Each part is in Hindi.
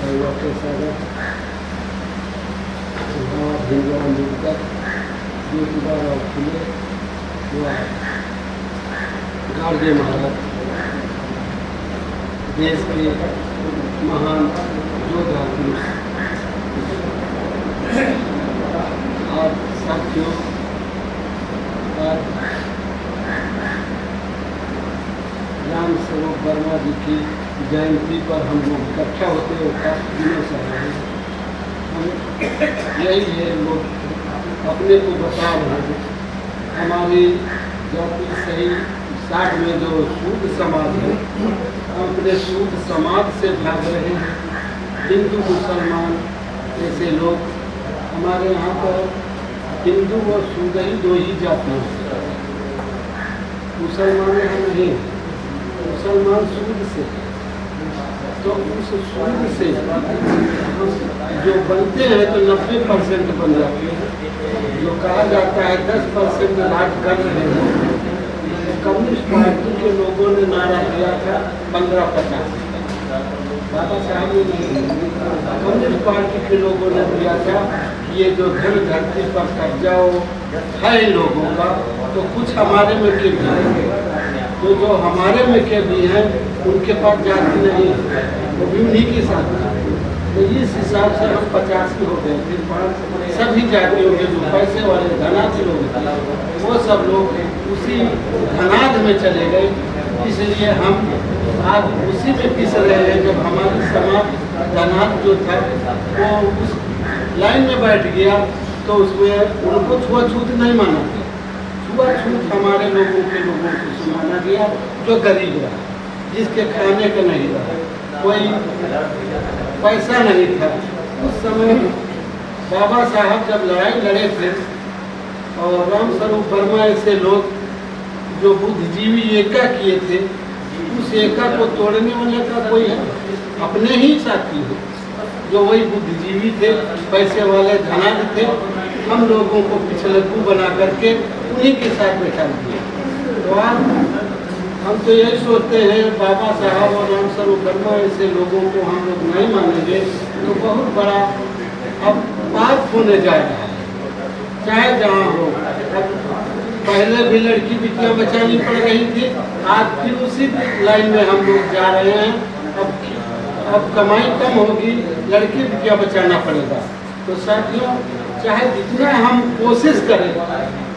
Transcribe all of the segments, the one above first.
हुआ पेशागत भीमराव अम्बेडकर ज्योतिबा फुले व गाडगे महाराज देश के महान योद्धा पुरुष। और साथियों, आज राम स्वरूप वर्मा जी की जयंती पर हम लोग इकट्ठा होते हुए काफ़ी दिनों से रहे हैं। हम यही है, लोग अपने को बता रहे हैं। हमारी जाति सही 60 में जो सूद समाज है, हम अपने सूद समाज से भाग रहे हैं। हिंदू मुसलमान ऐसे लोग हमारे यहाँ पर हिंदू और सूद ही दो ही जाति हैं। मुसलमान यहाँ नहीं, मुसलमान सूद से, तो उस सूद से जो बनते हैं तो 90% बन जाते हैं। जो कहा जाता है 10% राज कर रहे हैं। कम्युनिस्ट पार्टी के लोगों ने नारा दिया था 15-50। बाबा साहब ने कम्युनिस्ट पार्टी के लोगों ने दिया था ये जो धन धरती पर कब्जा है इन लोगों का, तो कुछ हमारे में के भी हैं। तो जो हमारे में के भी हैं उनके पास जाति नहीं है, वो भी उन्हीं के साथ था। तो इस हिसाब से हम 85 हो गए। फिर सभी जातियों के जो पैसे वाले धनाढ्य लोग थे, वो सब लोग उसी धनाढ्य में चले गए। इसलिए हम आज उसी में पिस रहे हैं। जब हमारी समाज धनाढ्य जो था वो उस लाइन में बैठ गया, तो उसमें उनको छुआछूत नहीं माना गया। छुआछूत हमारे लोगों को माना गया जो गरीब रहा, जिसके खाने का नहीं रहा, कोई पैसा नहीं था। उस समय बाबा साहब जब लड़ाई लड़े थे और राम स्वरूप वर्मा ऐसे लोग जो बुद्धिजीवी एका किए थे, उस एका को तोड़ने वाले का कोई है अपने ही साथी है, जो वही बुद्धिजीवी थे, पैसे वाले धनाढ्य थे। हम लोगों को पिछलग्गू बना करके उन्हीं के साथ बैठा दिया। तो आज हम तो यही सोचते हैं, बाबा साहब और राम स्वरूप वर्मा ऐसे लोगों को हम लोग नहीं मानेंगे तो बहुत बड़ा अब पाप होने जा रहा है, चाहे जहाँ हो। अब पहले भी लड़की बिटियाँ बचानी पड़ रही थी, आज फिर उसी लाइन में हम लोग जा रहे हैं। अब कमाई कम होगी, लड़की बिटियाँ बचाना पड़ेगा। तो साथियों, चाहे जितना हम कोशिश करें,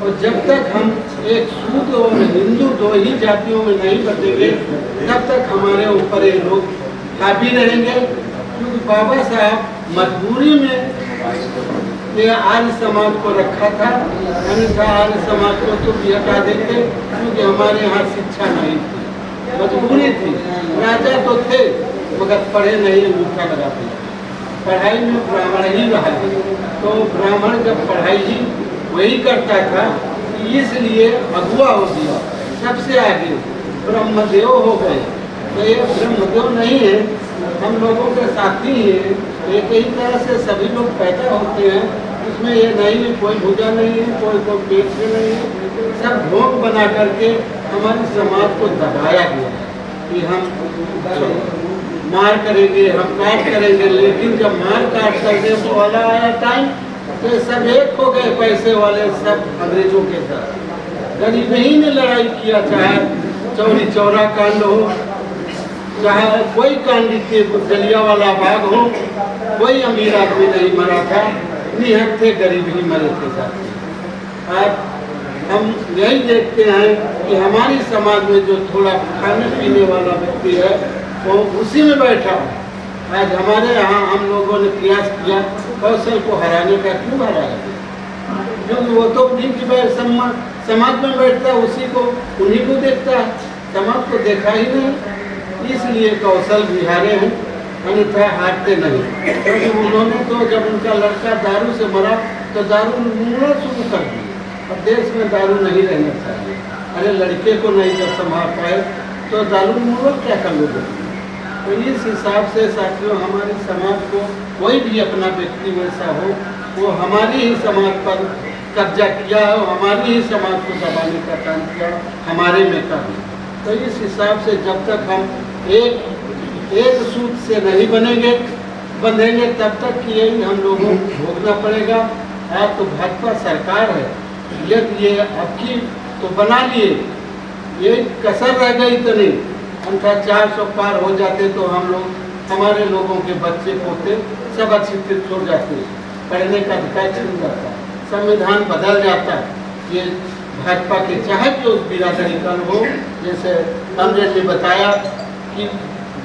और जब तक हम एक सूद और हिंदू दो ही जातियों में नहीं बचेंगे, तब तक हमारे ऊपर ये लोग हावी रहेंगे। क्योंकि बाबा साहब मजबूरी में ये आर्य समाज को रखा था, अन्यथा आर्य समाज को तो भी हटा देते, क्योंकि हमारे यहाँ शिक्षा नहीं थी, मजबूरी थी। राजा तो थे मगर पढ़े नहीं, अंगूठा लगाते। पढ़ाई में ब्राह्मण ही रहा, तो ब्राह्मण जब पढ़ाई ही वही करता था, इसलिए अगुआ हो गया, सबसे आगे ब्रह्मदेव हो गए। तो ये ब्रह्मदेव नहीं है, हम लोगों के साथी हैं। एक ही तरह से सभी लोग पैदा होते हैं, उसमें ये नहीं है कोई भुजा नहीं है, कोई पेट से नहीं है। सब ढोंग बना करके हमारे समाज को दबाया गया कि हम मार करेंगे, हम काट करेंगे। लेकिन जब मार काट करने वाला आया टाइम, तो सब एक हो गए, पैसे वाले सब अंग्रेजों के साथ। गरीब ही ने लड़ाई किया, चाहे चौरी चौरा कांड हो, चाहे कोई कांड के जलियांवाला बाग हो, कोई अमीर आदमी नहीं मरा था, निहत्थे थे, गरीब ही मरे थे। साथ आज हम यही देखते हैं कि हमारी समाज में जो थोड़ा खाने पीने वाला व्यक्ति है वो उसी में बैठा। आज हमारे यहाँ हम लोगों ने प्रयास किया कौशल को हराने का। क्यों हराया? क्योंकि वो तो उन्हीं की समाज में बैठता है, उसी को उन्हीं को देखता है, समाज को देखा ही नहीं। इसलिए कौशल भी हारे हैं, अन्यथा हारते नहीं। क्योंकि उन्होंने तो जब उनका लड़का दारू से मरा तो दारू मुड़ना शुरू कर दी। अब देश में दारू नहीं रहना चाहिए। अरे लड़के को नहीं जब संभाल पाए तो दारू मुड़ा क्या कर लोगे? तो इस हिसाब से साथियों, हमारे समाज को कोई भी अपना व्यक्ति वैसा हो, वो हमारी ही समाज पर कब्जा किया हो, हमारी ही समाज को दबाने का काम किया, हमारे में का भी। तो इस हिसाब से जब तक हम एक सूत्र से नहीं बनेंगे, बंधेंगे तब तक कि यही हम लोगों को भोगना पड़ेगा। आज तो भाजपा सरकार है, ये अब की तो बना लिए, ये कसर रह गई तो नहीं, अंतर 400 पार हो जाते तो हम लोग, हमारे लोगों के बच्चे पोते सब अशिक्षित हो जाते, पढ़ने का अधिकार छिन जाता, संविधान बदल जाता। ये भाजपा के चाहे जो बिरादरी का हो, जैसे अमजद ने बताया कि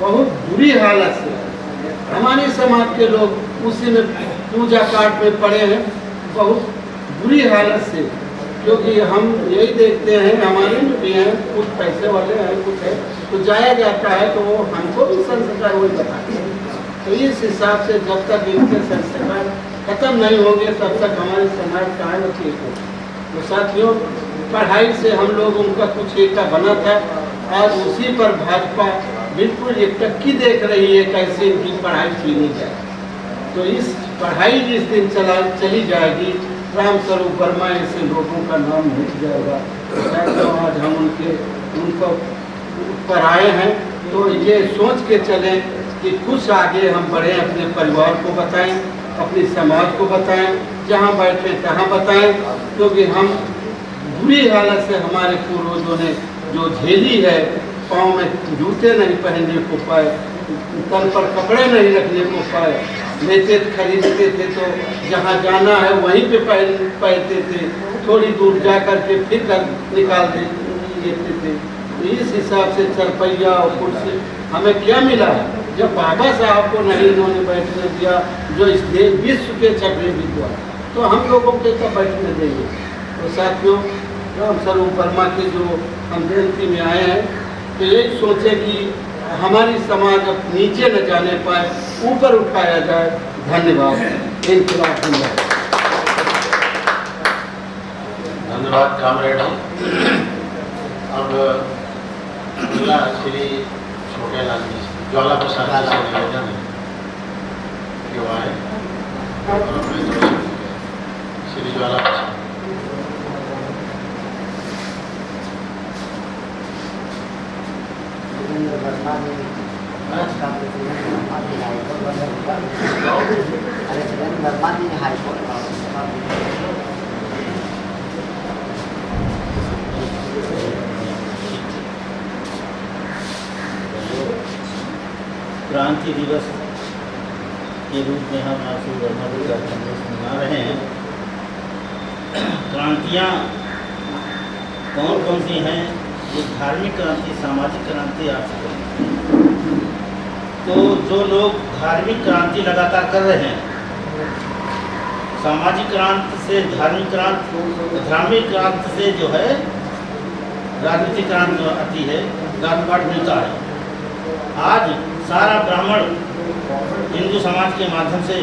बहुत बुरी हालत से हमारे समाज के लोग उसी में पूजा पाठ में पड़े हैं, बहुत बुरी हालत से। क्योंकि हम यही देखते हैं, हमारे में भी हैं, कुछ पैसे वाले हैं, कुछ है तो जाया जाता है तो वो हमको भी संस्कार वही बताते हैं। तो इस हिसाब से जब तक इनके संस्कार खत्म नहीं होंगे तब तक हमारे समाज का है ठीक हो। तो साथियों, पढ़ाई से हम लोग उनका कुछ एकता बना था, आज उसी पर भाजपा बिल्कुल एक टक्की देख रही है कैसे इनकी पढ़ाई छीनी जाए। तो इस पढ़ाई जिस दिन चली जाएगी, राम स्वरूप वर्मा ऐसे लोगों का नाम मिट जाएगा। तो आज हम उनको पर आए हैं, तो ये सोच के चलें कि कुछ आगे हम बढ़ें, अपने परिवार को बताएं, अपने समाज को बताएं, जहाँ बैठे तहाँ बताएं। क्योंकि हम बुरी हालत से हमारे पूर्वजों ने जो झेली है, पाँव में जूते नहीं पहनने को पाए, तन पर कपड़े नहीं रखने को पाए, लेते खरीदते थे तो जहाँ जाना है वहीं पे पहनते थे, थोड़ी दूर जा कर के फिर निकाल देते थे। तो इस हिसाब से चरपैया और कुर्सी हमें क्या मिला है, जब बाबा साहब को नहीं इन्होंने बैठने दिया, जो इस विश्व के छठे विद्वान, तो हम लोगों के कब बैठने देंगे। तो साथियों, राम स्वरूप वर्मा के जो हम जयंती में आए हैं, तो यही सोचे कि हमारी समाज अब नीचे न जाने पाए, ऊपर उठाया जाए। धन्यवाद। इंकलाब जिंदाबाद। धन्यवाद कामरेड। अब जिला श्री छोटेलाल जी, ज्वाला प्रसाद जी से निवेदन है कि वो आए और अपने दोस्त श्री ज्वाला प्रसाद। क्रांति दिवस के रूप में हम आशु वर्मा जी का संदेश मना रहे हैं। क्रांतियाँ कौन कौन सी हैं? ये धार्मिक क्रांति, सामाजिक क्रांति, आर्थिक क्रांति। तो जो लोग धार्मिक क्रांति लगातार कर रहे हैं, सामाजिक क्रांति से धार्मिक क्रांति से जो है राजनीतिक क्रांति आती है, राजपाट मिलता है। आज सारा ब्राह्मण हिंदू समाज के माध्यम से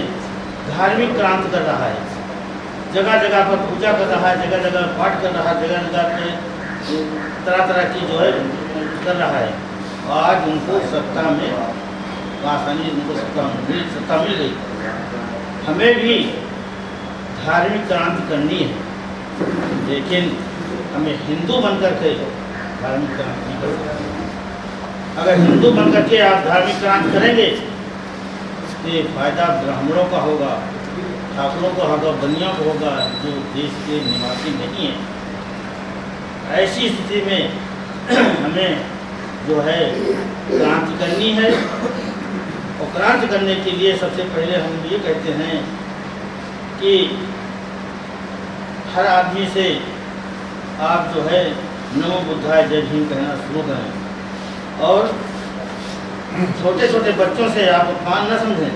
धार्मिक क्रांति कर रहा है, जगह जगह पर पूजा कर रहा है, जगह जगह पाठ कर रहा है, जगह जगह पे तरह तरह की जो है कर रहा है। आज उनको सत्ता में आसानी, उनको सत्ता मिल गई। हमें भी धार्मिक क्रांति करनी है, लेकिन हमें हिंदू बनकर के धार्मिक क्रांति नहीं कर सकते। अगर हिंदू बनकर के आप धार्मिक क्रांति करेंगे तो ये फायदा ब्राह्मणों का होगा, ठाकुरों का होगा, बनियों को होगा, जो देश के निवासी नहीं है। ऐसी स्थिति में हमें जो है क्रांति करनी है, और क्रांति करने के लिए सबसे पहले हम ये कहते हैं कि हर आदमी से आप जो है नमो बुद्धाय जय भीम कहना शुरू करें। और छोटे छोटे बच्चों से आप अपमान न समझें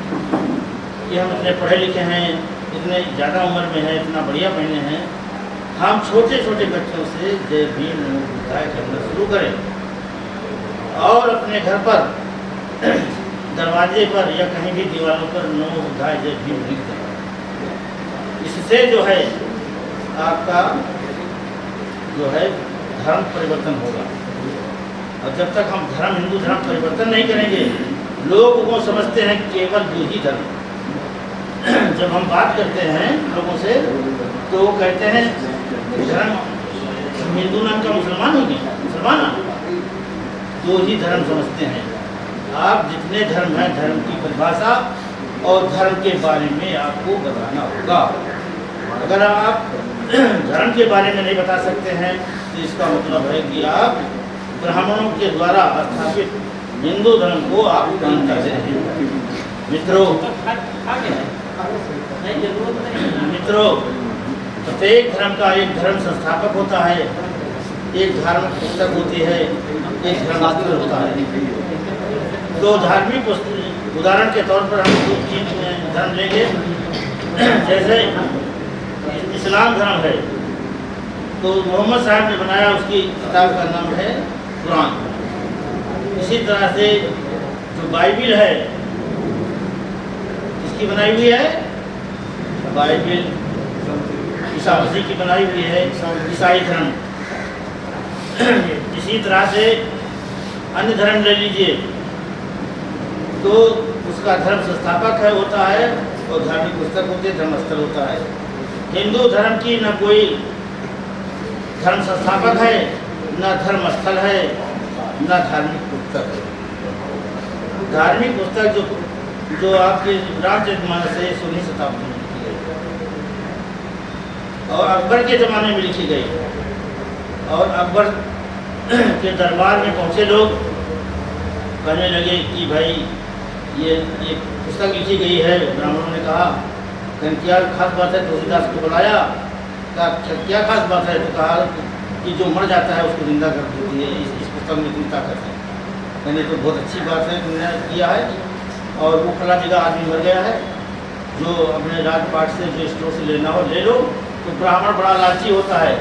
कि हम इतने पढ़े लिखे हैं, इतने ज़्यादा उम्र में हैं, इतना बढ़िया पहने हैं। हम छोटे छोटे बच्चों से जय भीम नमो बुद्धाय कहना शुरू करें, और अपने घर पर दरवाजे पर या कहीं भी दीवारों पर नमो बुद्धाय जय भीम लिख दें। इससे जो है आपका जो है धर्म परिवर्तन होगा। और जब तक हम हिंदू धर्म परिवर्तन नहीं करेंगे, लोग वो समझते हैं केवल दो ही धर्म। जब हम बात करते हैं लोगों से तो वो कहते हैं धर्म हिंदू नाम का मुसलमान हो गया, मुसलमान दो ही धर्म समझते हैं। आप जितने धर्म हैं, धर्म की परिभाषा और धर्म के बारे में आपको बताना होगा। अगर आप धर्म के बारे में नहीं बता सकते हैं तो इसका मतलब है कि आप ब्राह्मणों के द्वारा स्थापित हिंदू धर्म को आप नहीं कर रहे हैं। मित्रों, प्रत्येक धर्म का एक धर्म संस्थापक होता है, एक धार्मिक पुस्तक होती है, एक धर्मास्त्र होता है। तो धार्मिक उदाहरण के तौर पर हम धर्म लेंगे, जैसे इस्लाम धर्म है तो मोहम्मद साहब ने बनाया, उसकी किताब का नाम है कुरान। इसी तरह से जो बाइबिल है, किसकी बनाई हुई है? बाइबिल ईसा मसीह की बनाई हुई है, ईसाई धर्म। इसी तरह से अन्य धर्म ले लीजिए तो उसका धर्म संस्थापक है होता है और धार्मिक पुस्तक होती है, धर्मस्थल होता है। हिंदू धर्म की न कोई धर्म संस्थापक है, न धर्मस्थल है, न धार्मिक पुस्तक है। धार्मिक पुस्तक जो आपके रामचरितमानस है 16वीं शताब्दी में लिखी गई और अकबर के ज़माने में लिखी गई। और अकबर के दरबार में पहुँचे लोग कहने लगे कि भाई ये पुस्तक लिखी गई है। ब्राह्मणों ने कहा क्या खास बात है? तुलसीदास को बुलाया, कहा क्या खास बात है? तो कहा कि जो मर जाता है उसको जिंदा कर देती है, इस पुस्तक में इतनी ताकत है। मैंने तो बहुत अच्छी बात है तुमने किया है। और वो फला जगह आदमी मर गया है, जो अपने राजपाट से जो स्टोर से लेना हो ले लो। तो ब्राह्मण बड़ा लालची होता है,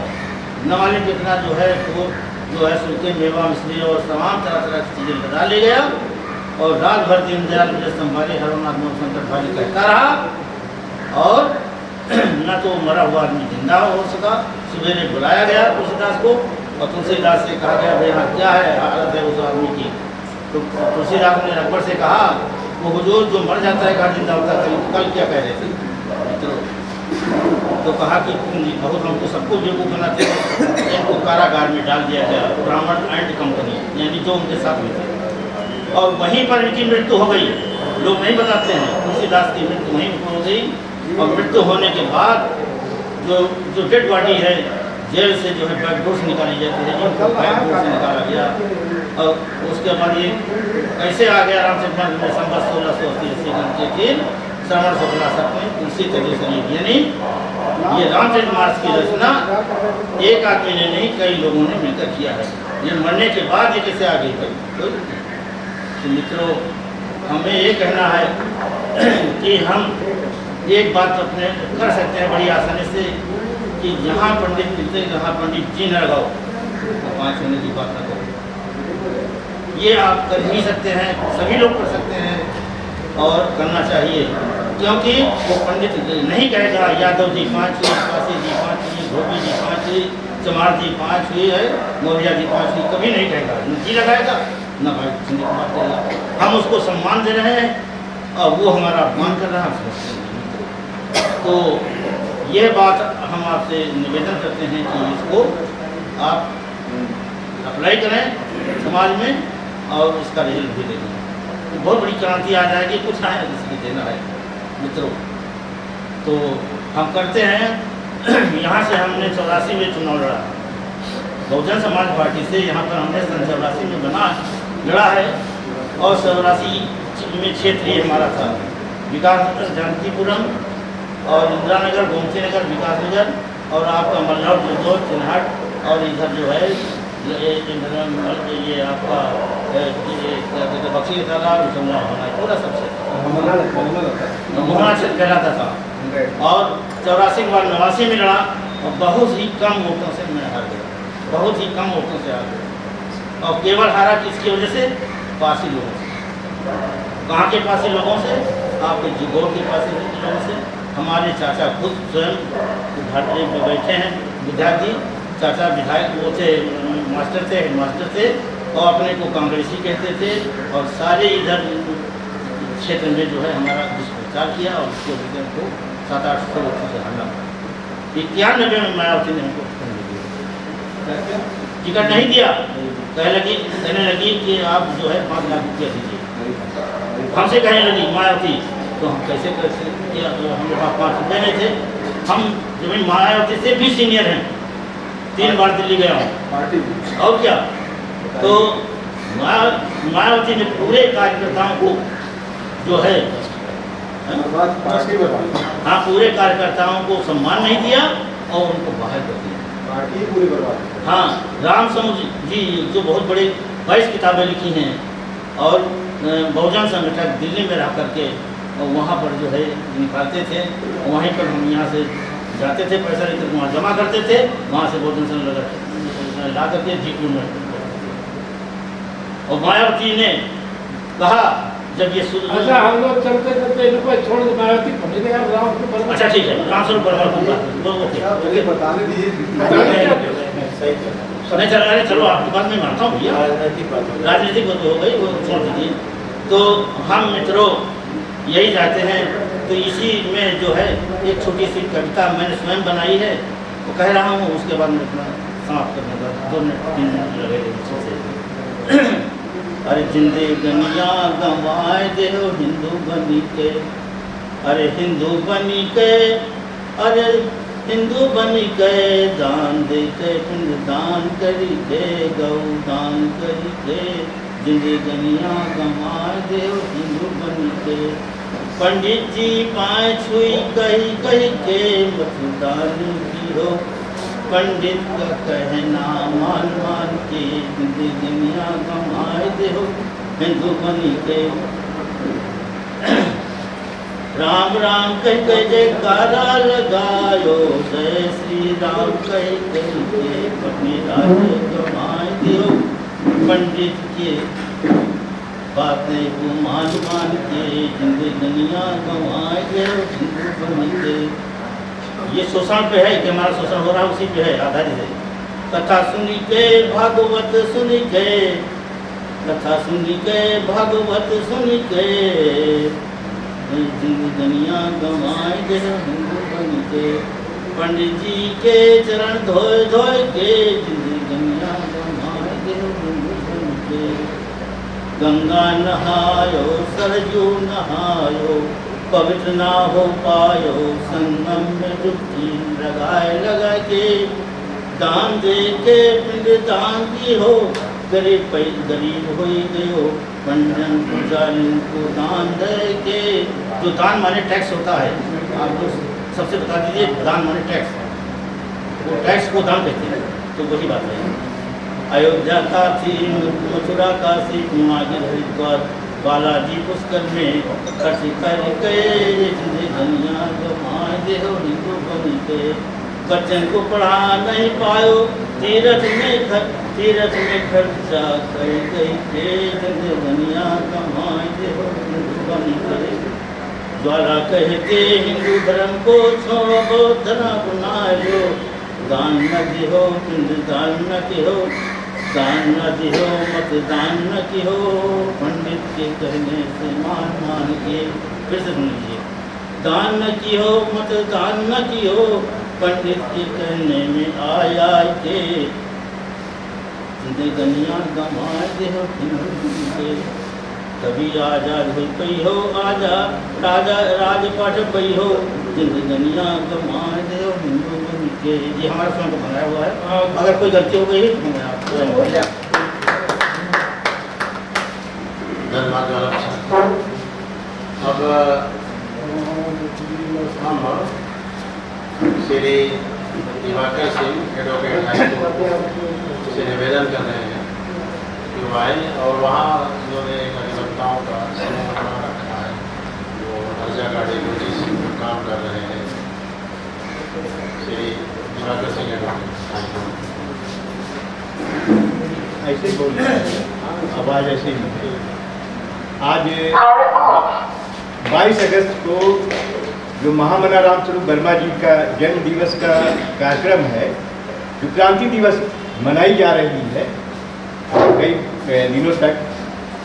न मालूम कितना जो है वो जो है सुनके मेवा मिश्री और तमाम तरह तरह की चीज़ें बता ले गया। और रात भर दीनदयाल मुझे संभाले हरनाथ शंकर भाई कहता रहा और न तो मरा हुआ आदमी जिंदा हो सका। सवेरे बुलाया गया तुलसीदास को और तुलसीदास से कहा गया भाई हाँ क्या है हालत है उस आदमी की। तो तुलसीदास ने अकबर से कहा वो हुजूर जो मर जाता है कहा जिंदा होता है, कल क्या कह रहे थे? तो कहा कि बहुत हमको सबको बेवकूफ़ बनाते हैं। इनको कारागार में डाल दिया गया, ब्राह्मण एंड कंपनी, यानी जो उनके साथ में थे। और वहीं पर इनकी मृत्यु हो गई। लोग नहीं बताते हैं, तुलसीदास की मृत्यु वहीं पर हो गई। और मृत्यु होने के बाद जो डेड बॉडी है जेल से जो है बैकडोर से निकाली जाती है, जिनको बैकडोर से निकाला गया। और उसके बाद ये कैसे आ गया रामचरितमानस में संवत 1680 के दिन श्रवण शुक्ला में तुलसी तेजी से लिखी। यानी ये रामचरितमानस की रचना एक आदमी ने नहीं कई लोगों ने मिलकर किया है। ये मरने के बाद ये कैसे आ गई? तो मित्रों, हमें ये कहना है कि हम एक बात अपने कर सकते हैं बड़ी आसानी से कि जहाँ पंडित मिलते जहाँ पंडित जी न लगाओ तो 5 होने की बात न करो। ये आप कर ही सकते हैं, सभी लोग कर सकते हैं और करना चाहिए। क्योंकि वो पंडित नहीं कहेगा यादव जी 5 हुई, काशी जी 5 हुई, धोबी जी 5 हुई, चमार जी 5 हुई है, मौर्या जी 5 हुई, कभी नहीं कहेगा। न जी लगाएगा न भाई पंडित बात करेगा। हम उसको सम्मान दे रहे हैं और वो हमारा अपमान कर रहा है। तो यह बात हम आपसे निवेदन करते हैं कि इसको आप अप्लाई करें समाज में और इसका रिजल्ट भी देंगे। तो बहुत बड़ी क्रांति आ जाएगी। कुछ ना है किसी को देना है मित्रों। तो हम करते हैं। यहाँ से हमने 84 में चुनाव लड़ा, बहुजन समाज पार्टी से। यहाँ पर हमने सन 84 में लड़ा है और 84 में क्षेत्रीय हमारा था विकास नगर, जानकीपुरम और इंदिरा नगर, गोमती नगर, विकास नगर और आपका मल्लौट, जोधपुर, चिन्हट और इधर जो है ये आपका बक्सी तालाब पूरा सबसे मोहना क्षेत्र कहलाता था। और 84 के बाद 89 में लड़ा और बहुत ही कम वोटों से मैं हार गया, बहुत ही कम वोटों से हार गया। और केवल हारा किसकी वजह से? पासी लोगों से। कहाँ के पासी लोगों से? आपके जिगोर के पासी लोगों से। हमारे चाचा खुद स्वयं घाटे में बैठे हैं, विद्यार्थी चाचा विधायक वो थे, मास्टर थे, हेडमास्टर थे और अपने को कांग्रेसी कहते थे। और सारे इधर क्षेत्र में जो है हमारा दुष्प्रचार किया और उसके वजह को 700-800 वोटों से हल्ला। 91 में मायावती ने हमको टिकट नहीं दिया। कहने लगी कि आप जो है 5 लाख रुपया दीजिए। हमसे कहने लगी मायावती तो हम कैसे कैसे किया, तो हम लोग 5 रुपये नहीं थे। हम जमीन मायावती से भी सीनियर हैं, 3 बार दिल्ली गया हूँ पार्टी और क्या। तो मायावती ने पूरे कार्यकर्ताओं को जो है पार्टी बर्बाद, हाँ, पूरे कार्यकर्ताओं को सम्मान नहीं दिया और उनको बाहर कर दिया। पार्टी पूरी बर्बाद। हाँ, राम समूह जी जो बहुत बड़े 22 किताबें लिखी हैं और बहुजन संगठक दिल्ली में रह करके और वहाँ पर जो है निकालते थे, वहीं पर हम यहाँ से जाते थे, पैसा लेकर वहाँ जमा करते थे, वहाँ से बहुजन संगठन ला करके जीपी में। और मायावती ने कहा जब ये अच्छा, हम लोग चलते चलते इनको छोड़ दे, मायावती पढ़ने लगा राम को बर्बाद। अच्छा ठीक है, राम स्वरूप वर्मा को ओके बताने दीजिए। नहीं चल रहा, चलो आपकी बात मैं मानता हूँ भैया, राजनीतिक बात हो गई, वो छोड़ दीजिए। तो हम मित्रों यही चाहते हैं, तो इसी में जो है एक छोटी सी कविता मैंने स्वयं बनाई है, वो कह रहा हूँ, उसके बाद मैं अपना समाप्त करने का 2 मिनट 3 मिनट लगेगा। अरे जिंदगनिया गंवाए दे हो हिंदू बनी के, अरे हिंदू बनी के, अरे हिंदू बनी के, दान दे के पिंड दान करी के, गौ दान करी के, जिंदगनिया गंवाए दे हो हिंदू बनी के। पंडित जी पाए छुई कही कही के, मतदान की हो, पंडित का कहना मान मान के, जिंदगियाँ गंवाए दे हो हिंदू बनी के। राम राम कह के जयकारा लगायो, जय श्री राम कह के अपने राज गंवाए दे हो, पंडित के बातें को मान मान के, जिंदगियाँ गंवाए दे हो हिंदू बनी के। ये शोषण पे है कि हमारा शोषण हो रहा है, उसी पे है, आधारित है। कथा सुनी के भागवत सुनी के, कथा सुनी के भागवत सुनी के, जिंदगियाँ गंवाए दे हिंदू बनी के। पंडित जी के चरण धोए धोए के, जिंदगियाँ गंवाए दे हिंदू बनी के। गंगा नहायो सरजू नहायो, पवित्र ना हो पायो, संगम में डुबकी लगाए लगा के, दान दे के पिंड दान की हो, गरीब हो गयो, पंजन पुजारी को दान दे के। जो दान माने टैक्स होता है, आप लोग सबसे बता दीजिए, दान माने टैक्स, वो टैक्स को दान कहते हैं, तो वही बात है। अयोध्या काशी मथुरा काशी हिमाचल हरिद्वार बालाजी पुष्कर में खर्ची कर गए, जिंदगियाँ गंवाए दे हो हिंदू बनी के। बच्चन को पढ़ा नहीं पायो, तीरथ में खर्चा कर गई के, जिंदगियाँ गंवाए दे हो हिंदू बनी के। ज्वाला कहते हिंदू धर्म को छोड़ो, बौद्ध धर्म बना लो, दान न दिहो पिंड दान न किहो, दान न दिहो मतदान न किहो, पंडित के कहने से मान मान के। फिर से सुन लीजिए, दान न किहो मतदान न किहो, पंडित के कहने में आय आय के, जिंदगियाँ गंवाए दे हो हिंदू के। कभी आजाद हो पई हो, आजा राजा राजपाट पई हो, जिंदगियाँ गंवाए दे हो हिंदू बनी के। ये हमारा स्वयं को बनाया हुआ है, अगर कोई गलती हो गई तो मैं आपको धन्यवाद। अब हम श्री दिवाकर सिंह एडवोकेट हाईकोर्ट से निवेदन कर रहे हैं कि वो आए, और वहाँ उन्होंने एक अधिवक्ताओं का समूह बना रखा है, वो हर जगह डेप्यूटी काम कर रहे हैं। Shri Diwakar Singh advocate high court. ऐसे बोल आवाज़ ऐसे ही। आज 22 अगस्त को जो महामना राम स्वरूप वर्मा जी का जन्म दिवस का कार्यक्रम है, जो क्रांति दिवस मनाई जा रही है कई दिनों तक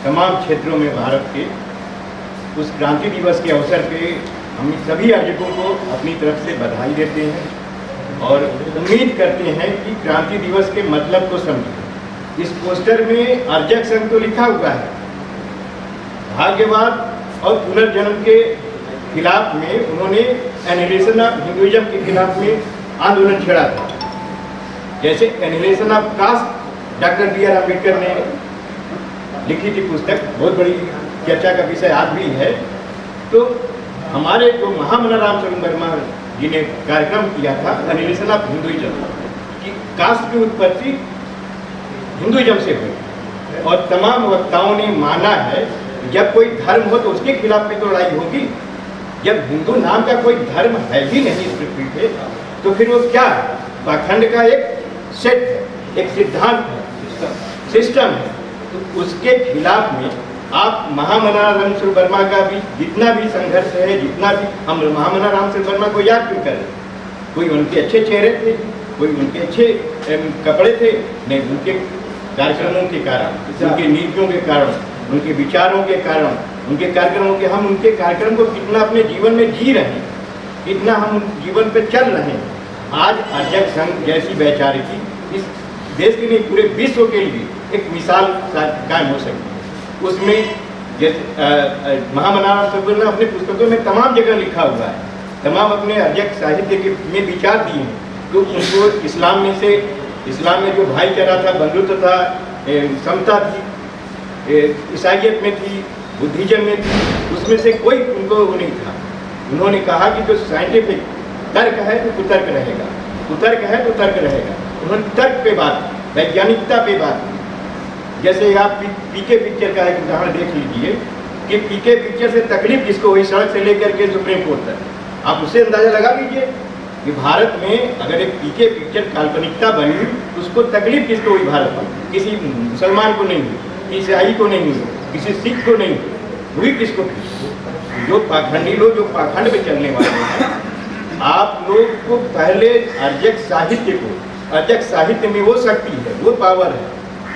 तमाम क्षेत्रों में भारत के, उस क्रांति दिवस के अवसर पे हम सभी आयोजकों को अपनी तरफ से बधाई देते हैं और उम्मीद करते हैं कि क्रांति दिवस के मतलब को समझें। इस पोस्टर में अर्जक संघ तो लिखा हुआ है, भाग्यवाद और पुनर्जन्म के खिलाफ में उन्होंने एनिहिलेशन ऑफ हिंदुइज्म के खिलाफ में आंदोलन छेड़ा था। जैसे annihilation of caste doctor B R Ambedkar ने लिखी थी पुस्तक, बहुत बड़ी चर्चा का विषय आज भी है। तो हमारे जो महामना रामचंद्र वर्मा जी ने कार्यक्रम किया था एनिहिलेशन ऑफ हिंदुइज्म कि कास्ट की उत्पत्ति हिंदुइज्म से हुई, और तमाम वक्ताओं ने माना है जब कोई धर्म हो तो उसके खिलाफ में तो लड़ाई होगी। जब हिंदू नाम का कोई धर्म है ही नहीं इस पृथ्वी पे, तो फिर वो क्या है? पाखंड का एक सेट है, एक सिद्धांत है, सिस्टम है। तो उसके खिलाफ में आप महामना रामचंद्र वर्मा का भी जितना भी संघर्ष है, जितना भी हम महामना रामचंद्र वर्मा को याद क्यों करें? कोई उनके अच्छे चेहरे थे, कोई उनके अच्छे कपड़े थे, नहीं, उनके कार्यक्रमों के कारण, उनके नीतियों के कारण, उनके विचारों के कारण, उनके कार्यक्रमों के, हम उनके कार्यक्रम को कितना अपने जीवन में जी रहे हैं, कितना हम जीवन पे चल रहे हैं। आज अध्यक्ष संघ जैसी वैचारिकी इस देश के नहीं पूरे विश्व के लिए एक मिसाल कायम हो सकती है। उसमें जैसे महामना रामचंद्र ने अपने पुस्तकों में तमाम जगह लिखा हुआ है, तमाम अपने अध्यक्ष साहित्य के में विचार दिए हैं। तो उनको इस्लाम में जो भाईचारा था, बंधुत्व था, समता थी, ईसाइयत में थी, बुद्धिज्म में थी, उसमें से कोई उनको वो नहीं था। उन्होंने कहा कि जो साइंटिफिक तर्क है तो कुतर्क रहेगा, कुतर्क है तो तर्क रहेगा। उन्होंने तर्क पे बात की, वैज्ञानिकता पे बात की। जैसे आप पीके पिक्चर का एक उदाहरण देख लीजिए कि पीके पिक्चर से तकलीफ किसको हुई, सड़क से लेकर के सुप्रीम कोर्ट तक, आप उससे अंदाजा लगा लीजिए कि भारत में अगर एक पीके पिक्चर काल्पनिकता बनी तो उसको तकलीफ किसको हुई? भारत में किसी मुसलमान को नहीं हुई, ईसाई को नहीं हुई, किसी सिख को नहीं हुई, किसको? जो पाखंडी लोग, जो पाखंड पे चलने वाले हैं। आप लोग को पहले अर्जक साहित्य को, अर्जक साहित्य में वो शक्ति है, वो पावर है,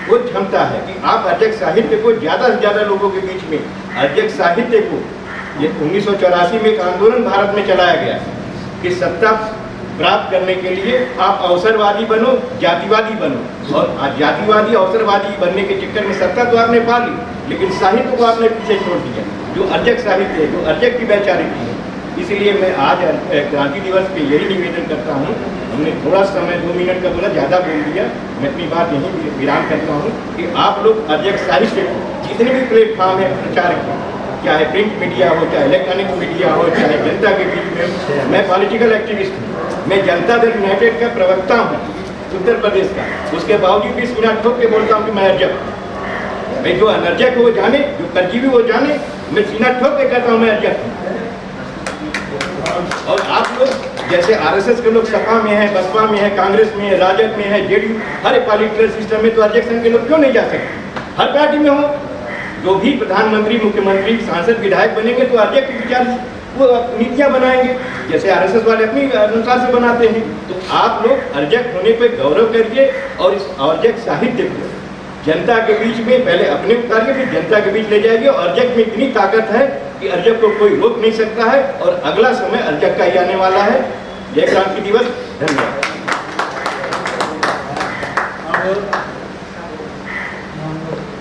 वो क्षमता है कि आप अर्जक साहित्य को ज़्यादा से ज़्यादा लोगों के बीच में, अर्जक साहित्य को, ये 1984 में एक आंदोलन भारत में चलाया गया कि सत्ता प्राप्त करने के लिए आप अवसरवादी बनो, जातिवादी बनो, और जातिवादी अवसरवादी बनने के चक्कर में सत्ता तो आपने पा ली, लेकिन साहित्य को आपने पीछे छोड़ दिया, जो अर्जक साहित्य है, जो अर्जक की वैचारिकी है। इसलिए मैं आज क्रांति दिवस पे यही निवेदन करता हूँ। हमने थोड़ा समय 2 मिनट का बोला, ज़्यादा बोल दिया, मैं अपनी बात यहीं विराम करता हूँ कि आप लोग अर्जक साहित्य को जितने भी प्लेटफॉर्म है प्रचार की, चाहे प्रिंट मीडिया हो, चाहे इलेक्ट्रॉनिक मीडिया हो, चाहे जनता के बीच में, मैं पॉलिटिकल एक्टिविस्ट हूँ, मैं जनता दल यूनाइटेड का प्रवक्ता हूँ उत्तर प्रदेश का, उसके बावजूद भी सीना ठोक के बोलता हूँ कि मैं अर्जक हूँ। मैं जो अनर्जक है वो जाने, जो परजीवी वो जाने, मैं सीना ठोक के कहता हूँ मैं अर्जक हूँ। और आप लोग जैसे आरएसएस के लोग सपा में है, बसपा में है, कांग्रेस में है, राजद में है, जेडीयू, हर पॉलिटिकल सिस्टम में, तो अर्जक संघ के लोग क्यों नहीं जा सकते? हर पार्टी में हो, जो भी प्रधानमंत्री, मुख्यमंत्री, सांसद, विधायक बनेंगे तो अर्जक के विचार वो नीतियाँ बनाएंगे, जैसे आरएसएस वाले अपनी अनुसार से बनाते हैं। तो आप लोग अर्जक होने पर गौरव करिए और इस अर्जक साहित्य को जनता के बीच में पहले अपने उतारिए, फिर जनता के बीच ले जाएंगे। और अर्जक में इतनी ताकत है कि अर्जक को कोई रोक नहीं सकता है, और अगला समय अर्जक का ही आने वाला है। जय क्रांति दिवस, धन्यवाद। अब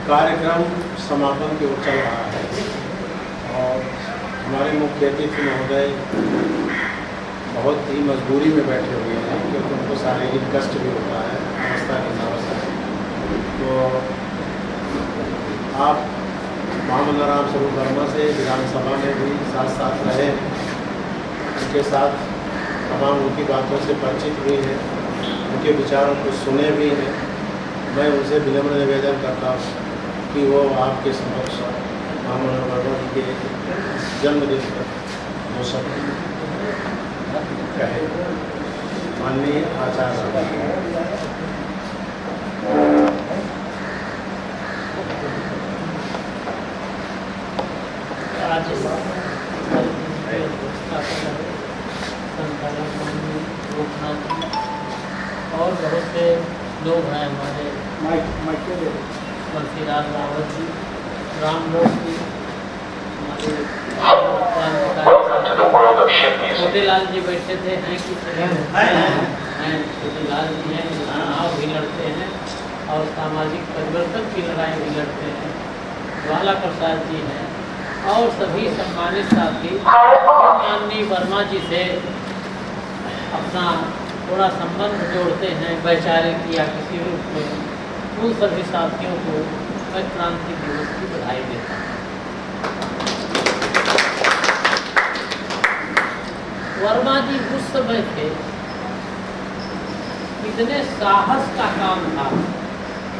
कार्यक्रम समापन की ओर चल रहा है और हमारे मुख्य अतिथि महोदय बहुत ही मजबूरी में बैठे हुए हैं क्योंकि उनको शारीरिक कष्ट भी होता है, अवस्था की समस्या है। तो आप महामना रामचंद्र वर्मा से विधानसभा में भी साथ साथ रहे, उनके साथ तमाम उनकी बातों से परिचित हुई हैं, उनके विचारों को सुने भी हैं। मैं उनसे विनम्र निवेदन करता हूँ कि वो आपके समक्ष महामना वर्मा जी के जन्मदिन पर वो सब कहे। माननीय आचार्य और बहुत से लोग हैं हमारे, तुलसीराज रावत जी, राम लोग जी, छोटे लाल जी बैठे थे, हैं कि छोटे लाल जी हैं, चुनाव भी लड़ते हैं और सामाजिक परिवर्तन की लड़ाई भी लड़ते हैं। ज्वाला प्रसाद जी हैं, और सभी सम्मानित साथी माननीय वर्मा जी से अपना थोड़ा संबंध जोड़ते हैं वैचारिक या किसी रूप में, उन सभी साथियों को मैं क्रांति दिवस की बधाई देता हूँ। वर्मा जी उस समय थे, इतने साहस का काम था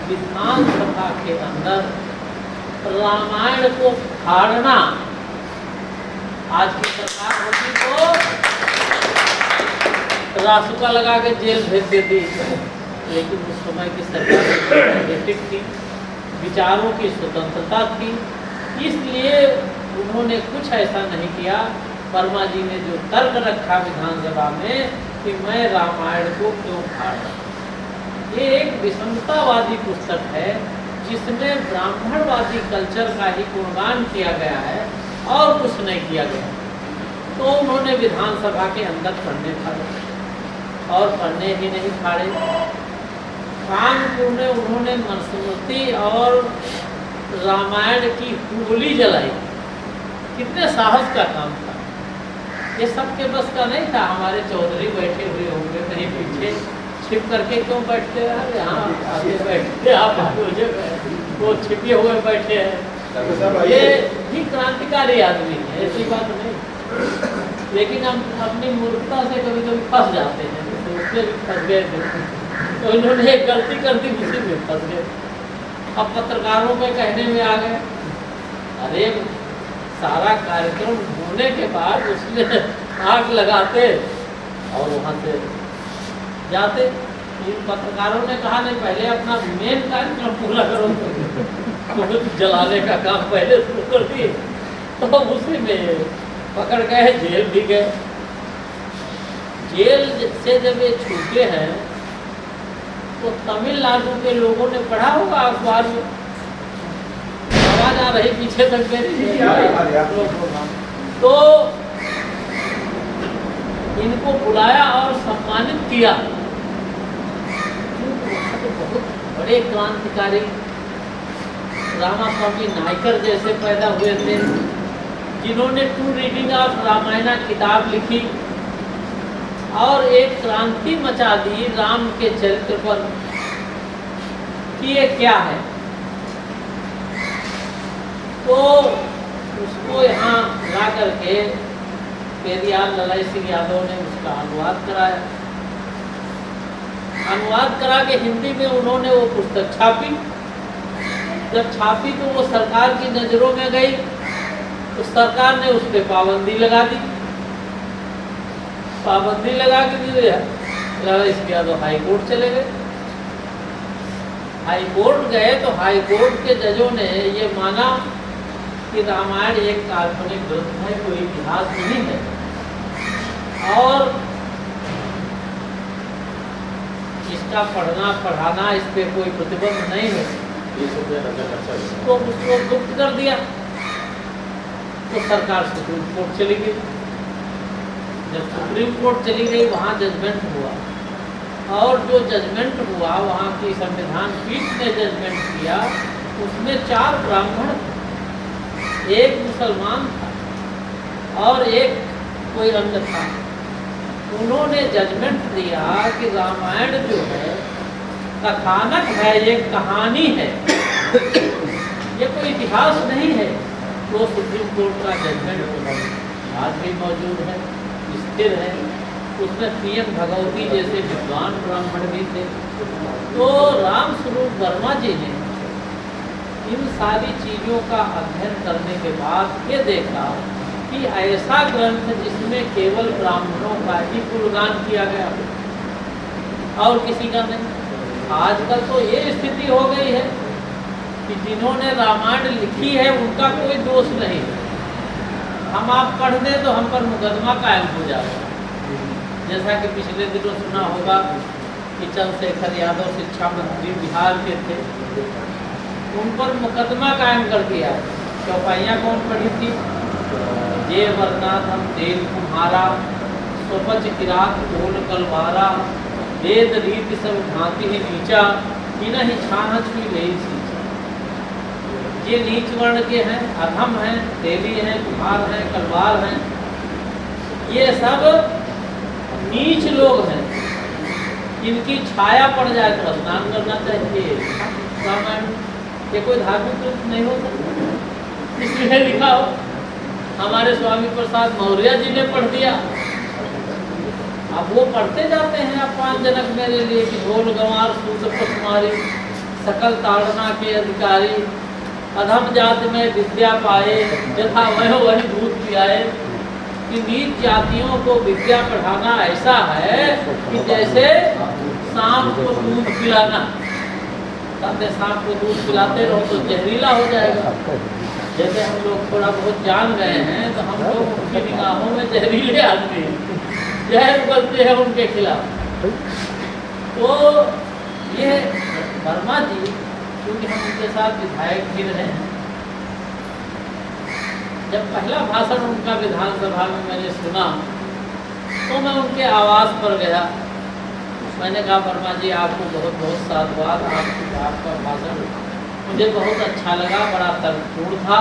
विधानसभा के अंदर रामायण को फाड़ना। आज की सरकार होती तो रासुका लगा के जेल भेज देती, लेकिन उस समय की सरकार थी, विचारों की स्वतंत्रता थी, इसलिए उन्होंने कुछ ऐसा नहीं किया। वर्मा जी ने जो तर्क रखा विधानसभा में कि मैं रामायण को क्यों फाड़ा, ये एक विषमतावादी पुस्तक है जिसमें ब्राह्मणवादी कल्चर का ही गुणगान किया गया है और कुछ नहीं किया गया। तो उन्होंने विधानसभा के अंदर पढ़ने फाड़े और पढ़ने ही नहीं फाड़े, कानपुर में उन्होंने मनुस्मृति और रामायण की उंगली जलाई। कितने साहस का काम था, ये सबके बस का नहीं था। हमारे चौधरी बैठे हुए होंगे कहीं पीछे, छिप करके क्यों बैठते हैं, यहाँ आगे बैठते, आप आगे वो छिपे हुए बैठे हैं। ये भी क्रांतिकारी आदमी है, ऐसी बात नहीं, लेकिन हम अपनी मूर्खता से कभी कभी फंस जाते हैं, तो उसमें भी फंस गए तो इन्होंने एक गलती कर दी, उसी में फंस गए। अब पत्रकारों के कहने में आ गए, अरे सारा कार्यक्रम होने के बाद उसमें आग लगाते और वहाँ से जाते। इन पत्रकारों ने कहा नहीं, पहले अपना मेन कार्यक्रम पूरा करो, तो जलाने का काम पहले शुरू कर दिए, तो उसी में पकड़ गए, जेल भी गए। जेल से जब ये छूटे हैं तो तमिलनाडु के लोगों ने पढ़ा होगा अखबार में, आवाज आ रही पीछे तक तो इनको बुलाया और सम्मानित किया। तो बहुत बड़े क्रांतिकारी रामास्वामी नायकर जैसे पैदा हुए थे, जिन्होंने टू रीडिंग ऑफ रामायणा किताब लिखी और एक क्रांति मचा दी राम के चरित्र पर कि ये क्या है। तो उसको यहाँ ला करके पेरियार ललाई सिंह यादव ने उसका अनुवाद कराया। अनुवाद करा के हिंदी में उन्होंने वो पुस्तक छापी। जब छापी तो वो सरकार की नज़रों में गई, तो सरकार ने उस पर पाबंदी लगा दी। पाबंदी लगा के दी, इसके बाद हाई कोर्ट चले गए। हाई कोर्ट गए तो हाई कोर्ट के जजों ने ये माना कि रामायण एक काल्पनिक ग्रंथ है, कोई इतिहास नहीं है, और इसका पढ़ना पढ़ाना इस पे कोई प्रतिबंध नहीं है, तो उसको गुप्त कर दिया। तो सरकार सुप्रीम कोर्ट चली गई। जब सुप्रीम कोर्ट चली गई, वहाँ जजमेंट हुआ, और जो जजमेंट हुआ वहाँ की संविधान पीठ ने जजमेंट किया, उसमें 4 ब्राह्मण थे, एक मुसलमान था और एक कोई अन्य था। उन्होंने जजमेंट दिया कि रामायण जो है कथानक है, ये कहानी है, ये कोई इतिहास नहीं है। तो सुप्रीम कोर्ट का जजमेंट आज भी मौजूद है, स्थिर है। उसमें पीएम भगवती जैसे विद्वान ब्राह्मण भी थे। तो रामस्वरूप वर्मा जी ने इन सारी चीज़ों का अध्ययन करने के बाद ये देखा कि ऐसा ग्रंथ जिसमें केवल ब्राह्मणों का ही गुणगान किया गया और किसी का नहीं। आजकल तो ये स्थिति हो गई है कि जिन्होंने रामायण लिखी है उनका कोई दोष नहीं है, हम आप पढ़ दें तो हम पर मुकदमा कायम हो जाएगा। जैसा कि पिछले दिनों सुना होगा कि चंद्रशेखर यादव शिक्षा मंत्री बिहार के थे, उन पर मुकदमा कायम कर दिया। चौपाइयाँ कौन पढ़ी थी? ये वर्णात हम देव तुम्हारा, स्वपच किरात कोल कलवारा, वेद रीति सब भांति ही नीचा, कि नहीं छाह छुई नहीं सींचा। ये नीच वर्ण के हैं, अधम हैं, तेली हैं, कुम्हार हैं, कलवार हैं, ये सब नीच लोग हैं। इनकी छाया पड़ जाए तो स्नान करना चाहिए। रामायण ये कोई धार्मिक ग्रंथ नहीं हो सकता, इसलिए लिखा हो। हमारे स्वामी प्रसाद मौर्य जी ने पढ़ दिया। अब वो पढ़ते जाते हैं अपान जनक मेरे लिए कि ढोल गंवार सूद पशुमारी सकल ताड़ना के अधिकारी, अधम जाति में विद्या पाए यथा वह दूध पियाए। कि नीच जातियों को विद्या पढ़ाना ऐसा है कि जैसे सांप को दूध पिलाना। कहते सांप को दूध पिलाते रहो तो जहरीला हो जाएगा। जैसे हम लोग थोड़ा बहुत जान गए हैं तो हम लोग उनकी निगाहों में जहरीले आदमी हैं, जहर उगलते हैं उनके खिलाफ। तो ये वर्मा जी, क्योंकि हम उनके साथ विधायक भी रहे हैं, जब पहला भाषण उनका विधानसभा में मैंने सुना तो मैं उनके आवास पर गया। मैंने कहा वर्मा जी आपको बहुत बहुत साधुवाद, आपका भाषण मुझे बहुत अच्छा लगा, बड़ा तर्कपूर्ण था।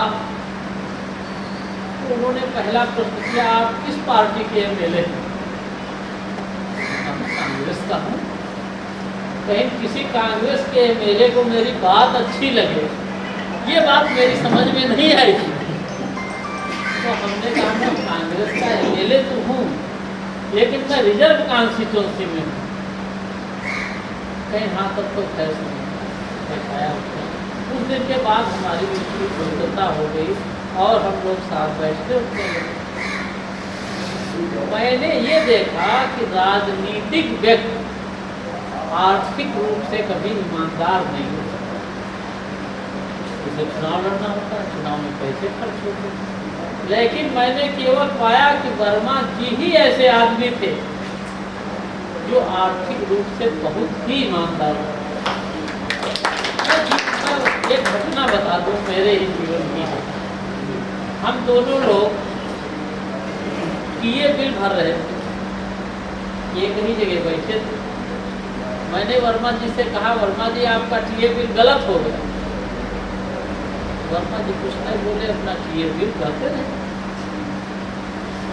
तो उन्होंने पहला प्रश्न किया आप किस पार्टी के एमएलए हैं? कांग्रेस का हूँ। कहीं किसी कांग्रेस के एमएलए को मेरी बात अच्छी लगे, ये बात मेरी समझ में नहीं आई थी। तो हमने कहा मैं कांग्रेस का एमएलए तो हूँ, लेकिन मैं रिजर्व कॉन्स्टिट्यूंसी में हूँ। कहीं हाँ तब तो फैसला। उस दिन के बाद हमारी बिल्कुल कोलकाता हो गई और हम लोग साथ बैठते उठने लगे। मैंने ये देखा कि राजनीतिक व्यक्ति आर्थिक रूप से कभी ईमानदार नहीं हो सकता। उसे चुनाव लड़ना होता है, चुनाव में पैसे खर्च होते हैं। लेकिन मैंने केवल पाया कि वर्मा जी ही ऐसे आदमी थे जो आर्थिक रूप से बहुत ही ईमानदार थे। एक घटना बता दूं मेरे ही जीवन की। हम दोनों लोग टीए बिल भर रहे थे, एक ही जगह बैठे थे। मैंने वर्मा जी से कहा वर्मा जी आपका टीए बिल गलत हो गया। वर्मा जी कुछ नहीं बोले, अपना टीए बिल भरते रहे।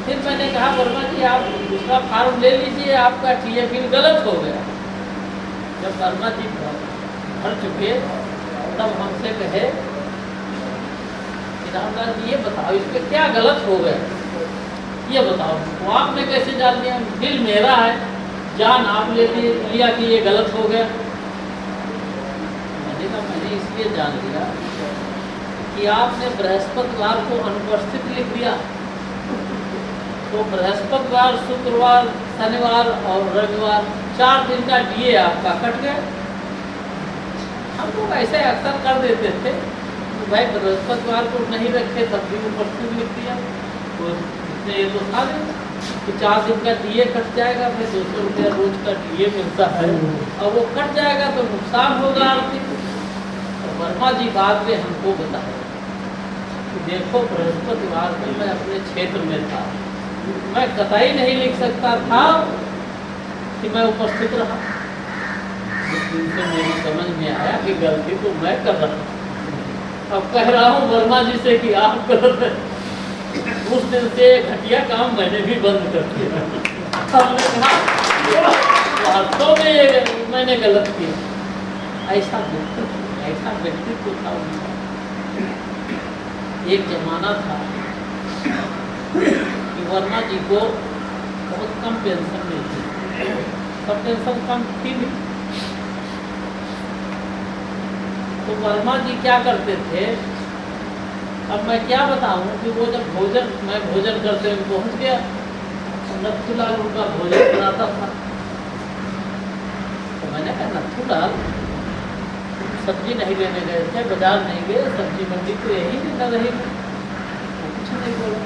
फिर मैंने कहा वर्मा जी आप दूसरा फार्म ले लीजिए, आपका टीए बिल गलत हो गया। जब वर्मा जी भर चुके तब हमसे कहे कि रामलाल जी ये बताओ इस पर क्या गलत हो गया, ये बताओ। तो आपने कैसे जान लिया? बिल मेरा है, जान आप ले लिया कि ये गलत हो गया। मैंने कहा मैंने इसलिए जान लिया कि आपने बृहस्पतिवार को अनुपस्थित लिख दिया, तो बृहस्पतिवार, शुक्रवार, शनिवार और रविवार 4 दिन का डीए आपका कट गया। हम लोग ऐसे अक्सर कर देते थे, तो भाई बृहस्पतिवार को नहीं रखे तब भी उपस्थित लिख दिया, तो इसमें ये तो था नहीं कि 4 दिन का डीए कट जाएगा, फिर 200 रुपया रोज का डीए मिलता है और वो कट जाएगा तो नुकसान होगा आर्थिक। तो वर्मा जी बाद में हमको बताया कि देखो बृहस्पतिवार को मैं अपने क्षेत्र में था, मैं कतई नहीं लिख सकता था कि मैं उपस्थित रहा। उस दिन से मेरी समझ में आया कि गलती तो मैं कर रहा हूँ। अब कह रहा हूँ वर्मा जी से कि आप गलत है। उस दिन से घटिया काम मैंने भी बंद कर दिया। हमने कहा वास्तव में ये मैंने गलत किया। ऐसा व्यक्तित्व था उनका। एक जमाना था कि वर्मा जी को बहुत कम पेंशन मिलती, सब पेंशन कम थी भी। तो वर्मा जी क्या करते थे, अब मैं क्या बताऊं कि वो जब मैं भोजन करते हुए पहुंच गया, नथुलाल उनका भोजन बनाता था। तो मैंने कहा नथुलाल सब्जी नहीं लेने गए थे, बाजार नहीं गए, सब्जी मंडी तो यही न रही। कुछ नहीं बोला।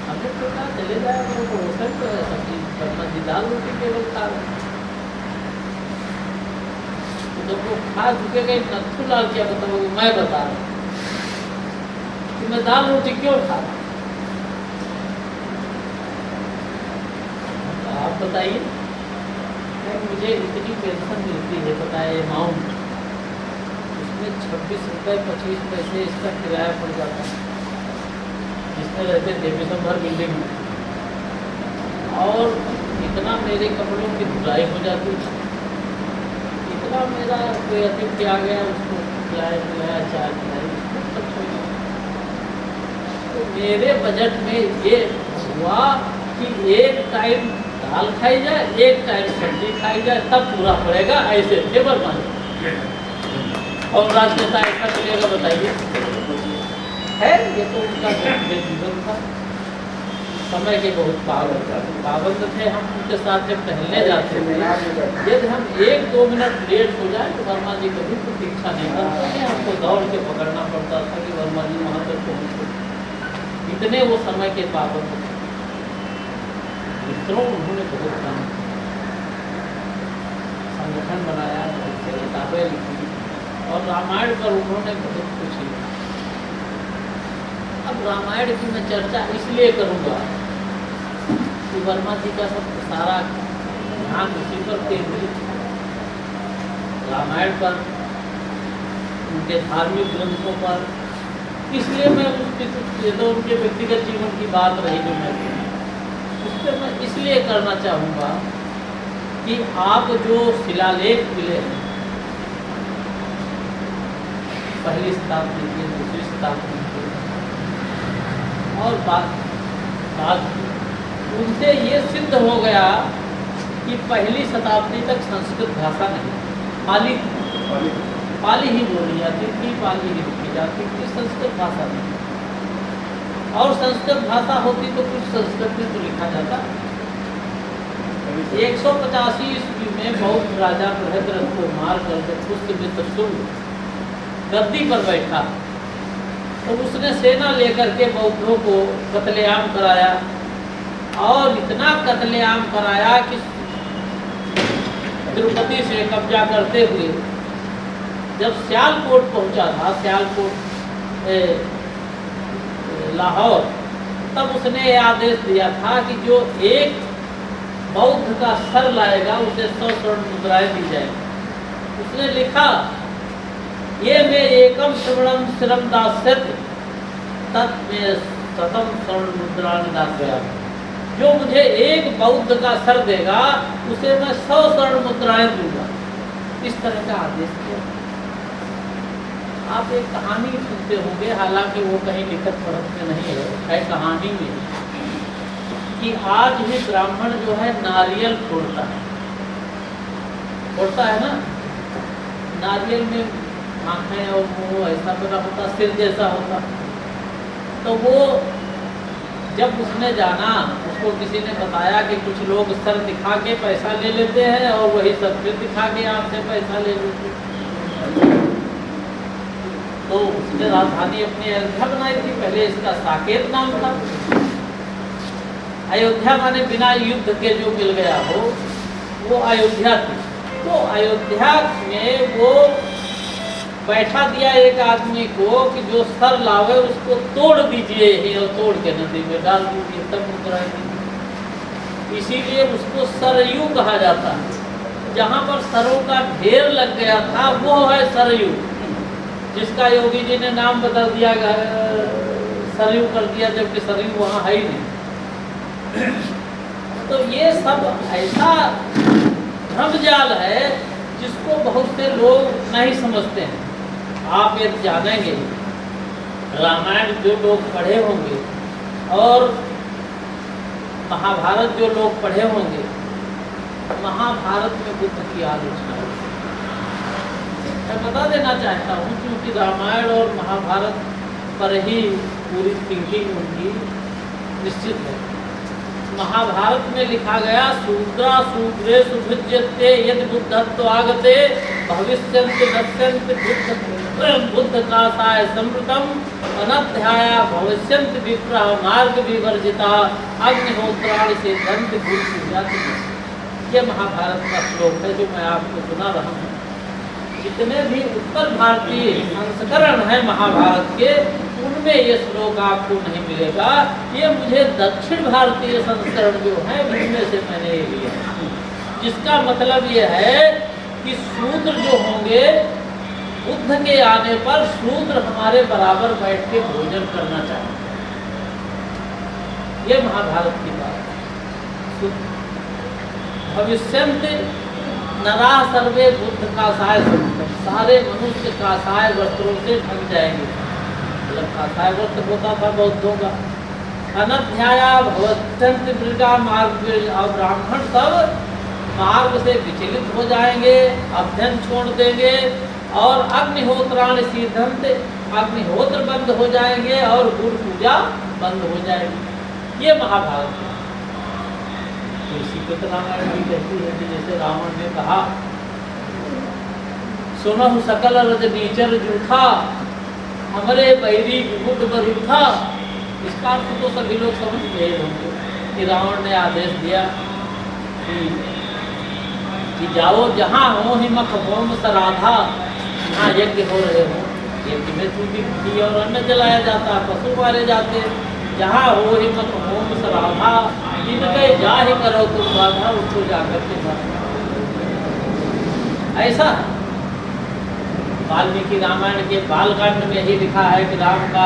हमने तो कहा चले जाए वो पड़ोसन तो सब्जी वर्मा जी दाल रोटी केवल खा रहे। तो जब वो खा चुके गए, नथुलाल क्या बताओगे? मैं बता रहा हूँ कि मैं दाल रोटी क्यों खा रहा हूँ। आप बताइए, मुझे इतनी पेंशन मिलती है, बताए अमाउंट, में 26 रुपये 25 पैसे इसका किराया पड़ जाता है, जिसमें रहते थे विशंभर बिल्डिंग में। और इतना मेरे कपड़ों की धुलाई हो जाती थी, इतना मेरा कोई अतिथि आ गया उसको खिलाया पिलाया चाय पिलाई, सब हो गया। तो मेरे बजट में ये हुआ कि एक टाइम दाल खाई जाए, एक टाइम सब्जी खाई जाए, तब पूरा पड़ेगा। ऐसे थे वर्मा जी। और राजनेता ऐसा करेगा बताइए? है ये तो उनका जीवन था। समय के बहुत पाबंद थे हम, उनके साथ जब टहलने जाते थे, यदि हम 1-2 मिनट लेट हो जाए तो वर्मा जी कभी प्रतीक्षा नहीं करते थे, हमको दौड़ के पकड़ना पड़ता था कि वर्मा जी वहाँ तक पहुँचे। इतने वो समय के पाबंद थे। मित्रों, उन्होंने बहुत काम संगठन बनाया, बहुत से किताबें लिखी और रामायण पर उन्होंने बहुत कुछ लिखा। अब रामायण की मैं चर्चा इसलिए करूँगा कि वर्मा जी का सब सारा ध्यान उसी पर केंद्रित है, रामायण पर, उनके धार्मिक ग्रंथों पर। इसलिए मैं उसकी तो उनके व्यक्तिगत जीवन की बात रही जो मैं उस पर मैं इसलिए करना चाहूँगा कि आप जो शिलालेख मिले हैं पहली शताब्दी के, दूसरी शताब्दी के और बाद उनसे ये सिद्ध हो गया कि पहली शताब्दी तक संस्कृत भाषा नहीं, पाली ही बोली जाती थी, पाली ही लिखी जाती थी, संस्कृत भाषा नहीं। और संस्कृत भाषा होती तो कुछ संस्कृत में तो लिखा जाता। 185 ईस्वी में बौद्ध राजा बृहद्रथ को मार कर जब पुष्यमित्र शुंग गद्दी पर बैठा तो उसने सेना लेकर के बौद्धों को कत्लेआम कराया, और इतना कत्लेआम कराया कि तिरुपति से कब्जा करते हुए जब सियालकोट पहुंचा था, सियालकोट लाहौर, तब उसने ये आदेश दिया था कि जो एक बौद्ध का सर लाएगा उसे 100 स्वर्ण मुद्राएं दी जाएगी। उसने लिखा, ये में एकम श्रवणम श्रम दास्यत तत्मे शतम स्वर्ण मुद्राएं दास्यामि। जो मुझे एक बौद्ध का सर देगा उसे मैं 100 स्वर्ण मुद्राएं दूंगा। इस तरह का आदेश किया। आप एक कहानी सुनते होंगे, हालांकि वो कहीं लिखत पढ़त में नहीं है कहानी में, कि आज भी ब्राह्मण जो है नारियल फोड़ता है ना, नारियल में आँखें और मुँह ऐसा बना होता, सिर जैसा होता। तो वो जब उसने जाना, उसको किसी ने बताया कि कुछ लोग सर दिखा के पैसा ले लेते हैं और वही सर फिर दिखा के आपसे पैसा ले लेते हैं। तो उसने राजधानी अपनी अयोध्या बनाई थी। पहले इसका साकेत नाम था। अयोध्या माने बिना युद्ध के जो मिल गया हो, वो अयोध्या थी। तो अयोध्या में वो बैठा दिया एक आदमी को कि जो सर लावे उसको तोड़ दीजिए, और तोड़ के नदी में डाल दीजिए, तब मुद्राएं दीजिए। इसीलिए उसको सरयू कहा जाता है। जहाँ पर सरों का ढेर लग गया था वो है सरयू, जिसका योगी जी ने नाम बदल दिया, सरयू कर दिया, जबकि सरयू वहाँ है ही नहीं। तो ये सब ऐसा भ्रमजाल है जिसको बहुत से लोग नहीं समझते हैं। आप ये जानेंगे, रामायण जो लोग पढ़े होंगे और महाभारत जो लोग पढ़े होंगे, महाभारत में बुद्ध की आलोचना है। मैं बता देना चाहता हूँ, क्योंकि रामायण और महाभारत पर ही पूरी थिंकिंग उनकी निश्चित है। महाभारत में लिखा गया, शूद्रा शूद्रे सुभुज्यते यदि बुद्धत्व आगते भविष्यन्ति नश्यन्ति बुद्ध का साय समृतम अनध्याया भविष्यन्ति विप्रः मार्ग विवर्जिता अग्निहोत्राणि सिद्धन्ति भूतजाति। ये महाभारत का श्लोक है जो मैं आपको सुना रहा हूँ। जितने भी उत्तर भारतीय संस्करण है महाभारत के, उनमें ये श्लोक आपको नहीं मिलेगा। ये मुझे दक्षिण भारतीय संस्करण जो है उनमें से मैंने ये लिया, जिसका मतलब ये है कि शूद्र जो होंगे बुद्ध के आने पर शूद्र हमारे बराबर बैठ के भोजन करना चाहिए। ये महाभारत की बात। भविष्यंत नरा सर्वे बुद्ध कासाय सुंदर, सारे मनुष्य कासाय वस्त्रों से ढक जाएंगे। मतलब कासाय वस्त्र होता था बौद्धों का। अनध्याया भवत्यंत मृगा मार्ग, और ब्राह्मण सब मार्ग से विचलित हो जाएंगे, अध्ययन छोड़ देंगे, और अग्निहोत्राण सिद्धंत, अग्निहोत्र बंद हो जाएंगे और गुरु पूजा बंद हो जाएगी। ये महाभारत है। इसी को तो रामायण भी कहती है कि जैसे रावण ने कहा सुनहु सकल रजनीचर जूठा, हमरे बैरी विमुख बरूठा। इसका अर्थ तो सभी लोग समझ गए होंगे कि रावण ने आदेश दिया कि जाओ जहाँ हो हिमक होम सराधा, जहाँ यज्ञ हो रहे हो, यज्ञ में चूंकि घी और अन्न जलाया जाता है, पशु मारे जाते, जहाँ हो हिमक होम सराधा, जिनके जा ही करो तुम बाधा, उसको जाकर के मारो। ऐसा वाल्मीकि रामायण के बालकांड में ही लिखा है कि राम का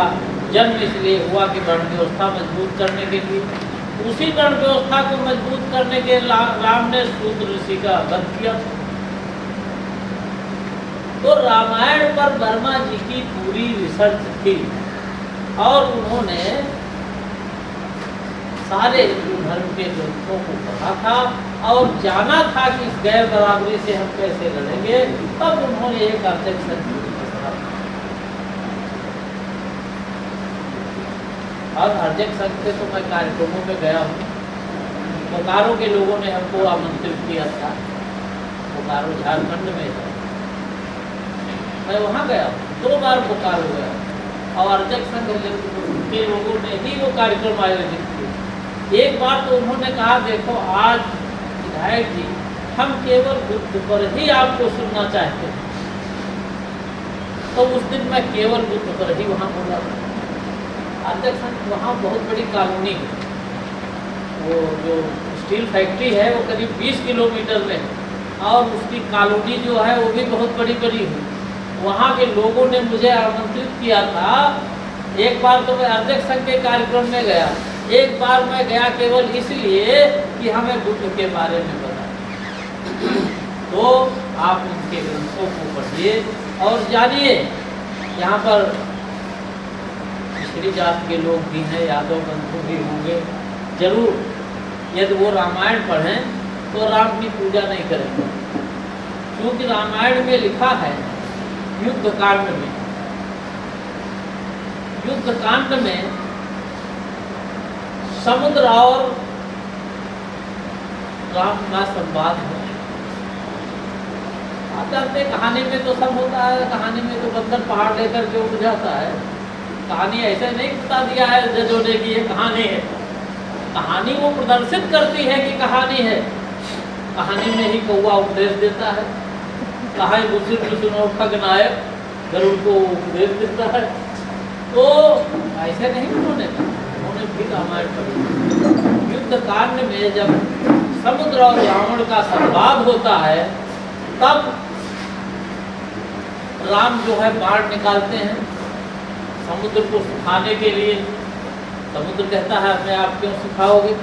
जन्म इसलिए हुआ कि वर्ण व्यवस्था मजबूत करने के लिए, उसी वर्ण व्यवस्था को मजबूत करने के राम ने शूद्र ऋषि का वध किया। तो रामायण पर वर्मा जी की पूरी रिसर्च थी और उन्होंने सारे हिंदू धर्म के ग्रंथों को पढ़ा था और जाना था कि इस गैर बराबरी से हम कैसे लड़ेंगे। तब उन्होंने एक ऑब्जेक्शन और अर्जक संघ से तो मैं कार्यक्रमों में गया हूँ। बोकारो के लोगों ने हमको आमंत्रित किया था, बोकारो झारखंड में है, मैं वहाँ गया हूँ, 2 बार बोकारो गया और अर्जक संघ के लोगों ने ही वो कार्यक्रम आयोजित किए। एक बार तो उन्होंने कहा देखो आज विधायक जी हम केवल बुद्ध पर ही आपको सुनना चाहते हैं। तो उस दिन मैं केवल बुद्ध पर ही वहाँ बोला। अध्यक्ष वहाँ बहुत बड़ी कॉलोनी है, वो जो स्टील फैक्ट्री है वो करीब 20 किलोमीटर में है और उसकी कॉलोनी जो है वो भी बहुत बड़ी बड़ी है। वहाँ के लोगों ने मुझे आमंत्रित किया था। एक बार तो मैं अध्यक्ष संघ के कार्यक्रम में गया, एक बार मैं गया केवल इसलिए कि हमें बुद्ध के बारे में बताया। तो आप उनके ग्रंथों को पढ़िए और जानिए। यहाँ पर पिछड़ी जात के लोग भी हैं, यादव बंधु भी होंगे, जरूर यदि वो रामायण पढ़ें तो राम की पूजा नहीं करेंगे, क्योंकि रामायण में लिखा है युद्ध कांड में, युद्ध कांड में समुद्र और राम का संवाद है। आप जानते हैं कहानी में तो सब होता है, कहानी में तो बंदर पहाड़ लेकर के उड़ जाता है। कहानी ऐसे नहीं बता दिया है जजोने की ये कहानी है, कहानी वो प्रदर्शित करती है कि कहानी है। कहानी में ही कौवा उपदेश देता है, कहा सुनो खगनायक गरुड़ को उपदेश देता है। तो ऐसे नहीं उन्होंने भी रामायण पढ़ी। युद्ध कांड में जब समुद्र और रावण का संवाद होता है तब राम जो है बाण निकालते हैं समुद्र को सुखाने के लिए। समुद्र कहता है मैं आप क्यों सुखाओगे,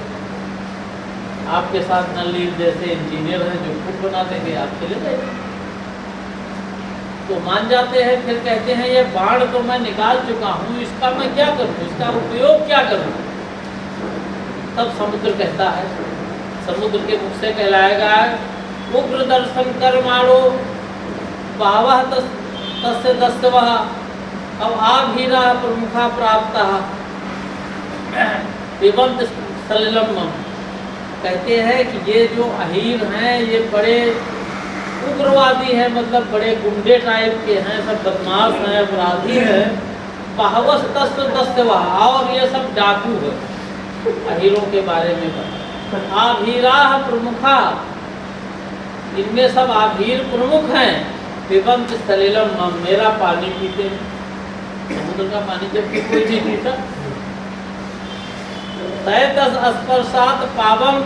आपके साथ नल्ली जैसे इंजीनियर हैं जो खुद बना देंगे, आप चले जाइए। तो मान जाते हैं, फिर कहते हैं ये बाण तो मैं निकाल चुका हूँ, इसका मैं क्या करूँ, इसका उपयोग क्या करूँ। तब समुद्र कहता है, समुद्र के मुख से कहलाएगा उग्र दर्शन कर मारो बावह तस्य दस्तवह अब आभीरा प्रमुखा प्राप्त पिबंत सलिलम। कहते हैं कि ये जो अहीर हैं ये बड़े उग्रवादी हैं, मतलब बड़े गुंडे टाइप के हैं, सब बदमाश हैं, अपराधी हैं। पाहवस तस्व दस्तवा, और ये सब डाकू है। अहीरों के बारे में बता, आभीरा प्रमुखा, इनमें सब आभीर प्रमुख हैं। पिबंत सलिलम, मेरा पानी पीते हैं, समुद्र का पानी जबकि कोई नहीं पीता। तयतस स्पर्शात पावम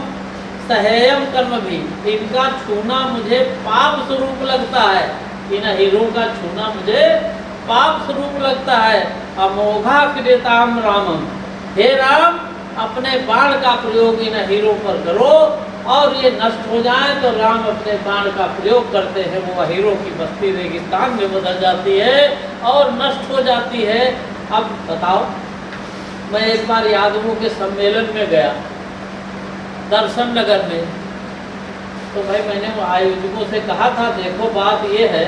सहेयम कर्म भी, इनका छूना मुझे पाप स्वरूप लगता है। इन हीरों का छूना मुझे पाप स्वरूप लगता है। अमोघा क्रियताम रामम, हे राम अपने बाण का प्रयोग इन हीरो पर करो और ये नष्ट हो जाए तो राम अपने बाण का प्रयोग करते हैं, वो हीरो की बस्ती रेगिस्तान में बदल जाती है और नष्ट हो जाती है। अब बताओ, मैं एक बार यादवों के सम्मेलन में गया दर्शन नगर में, तो भाई मैंने आयोजकों से कहा था देखो बात ये है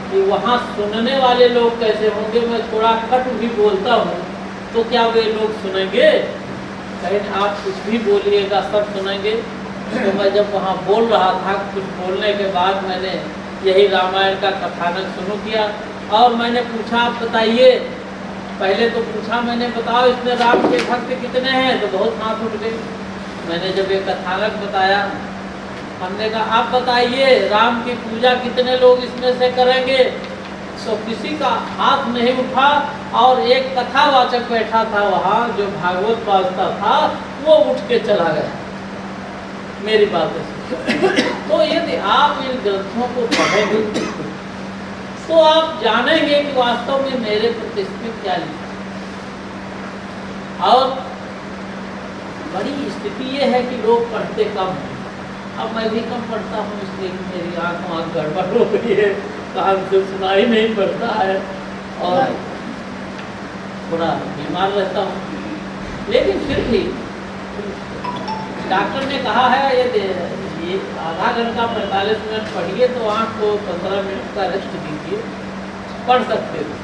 कि वहाँ सुनने वाले लोग कैसे होंगे, मैं थोड़ा कट भी बोलता हूँ तो क्या वे लोग सुनेंगे? कहीं आप कुछ भी बोलिएगा सब सुनेंगे। तो मैं जब वहाँ बोल रहा था, कुछ बोलने के बाद मैंने यही रामायण का कथानक शुरू किया और मैंने पूछा आप बताइए, पहले तो पूछा मैंने बताओ इसमें राम के भक्त कितने हैं, तो बहुत हाथ उठ गए। मैंने जब ये कथानक बताया, हमने कहा आप बताइए राम की पूजा कितने लोग इसमें से करेंगे, तो किसी का हाथ नहीं उठा और एक कथावाचक बैठा था वहाँ जो भागवत वाचता था वो उठ के चला गया मेरी बातें से। तो यदि आप इन ग्रंथों को पढ़ेंगे तो आप जानेंगे कि वास्तव में मेरे प्रति इसमें क्या लिखा है। और बड़ी स्थिति ये है कि लोग पढ़ते कम हैं। अब मैं भी कम पढ़ता हूँ, इसलिए मेरी आँख गड़बड़ हो गई है, कान से सुनाई नहीं पड़ता है और थोड़ा बीमार रहता हूँ। लेकिन फिर भी डॉक्टर ने कहा है ये आधा घंटा 45 मिनट पढ़िए तो आँख को 15 मिनट का रेस्ट दीजिए, पढ़ सकते हो।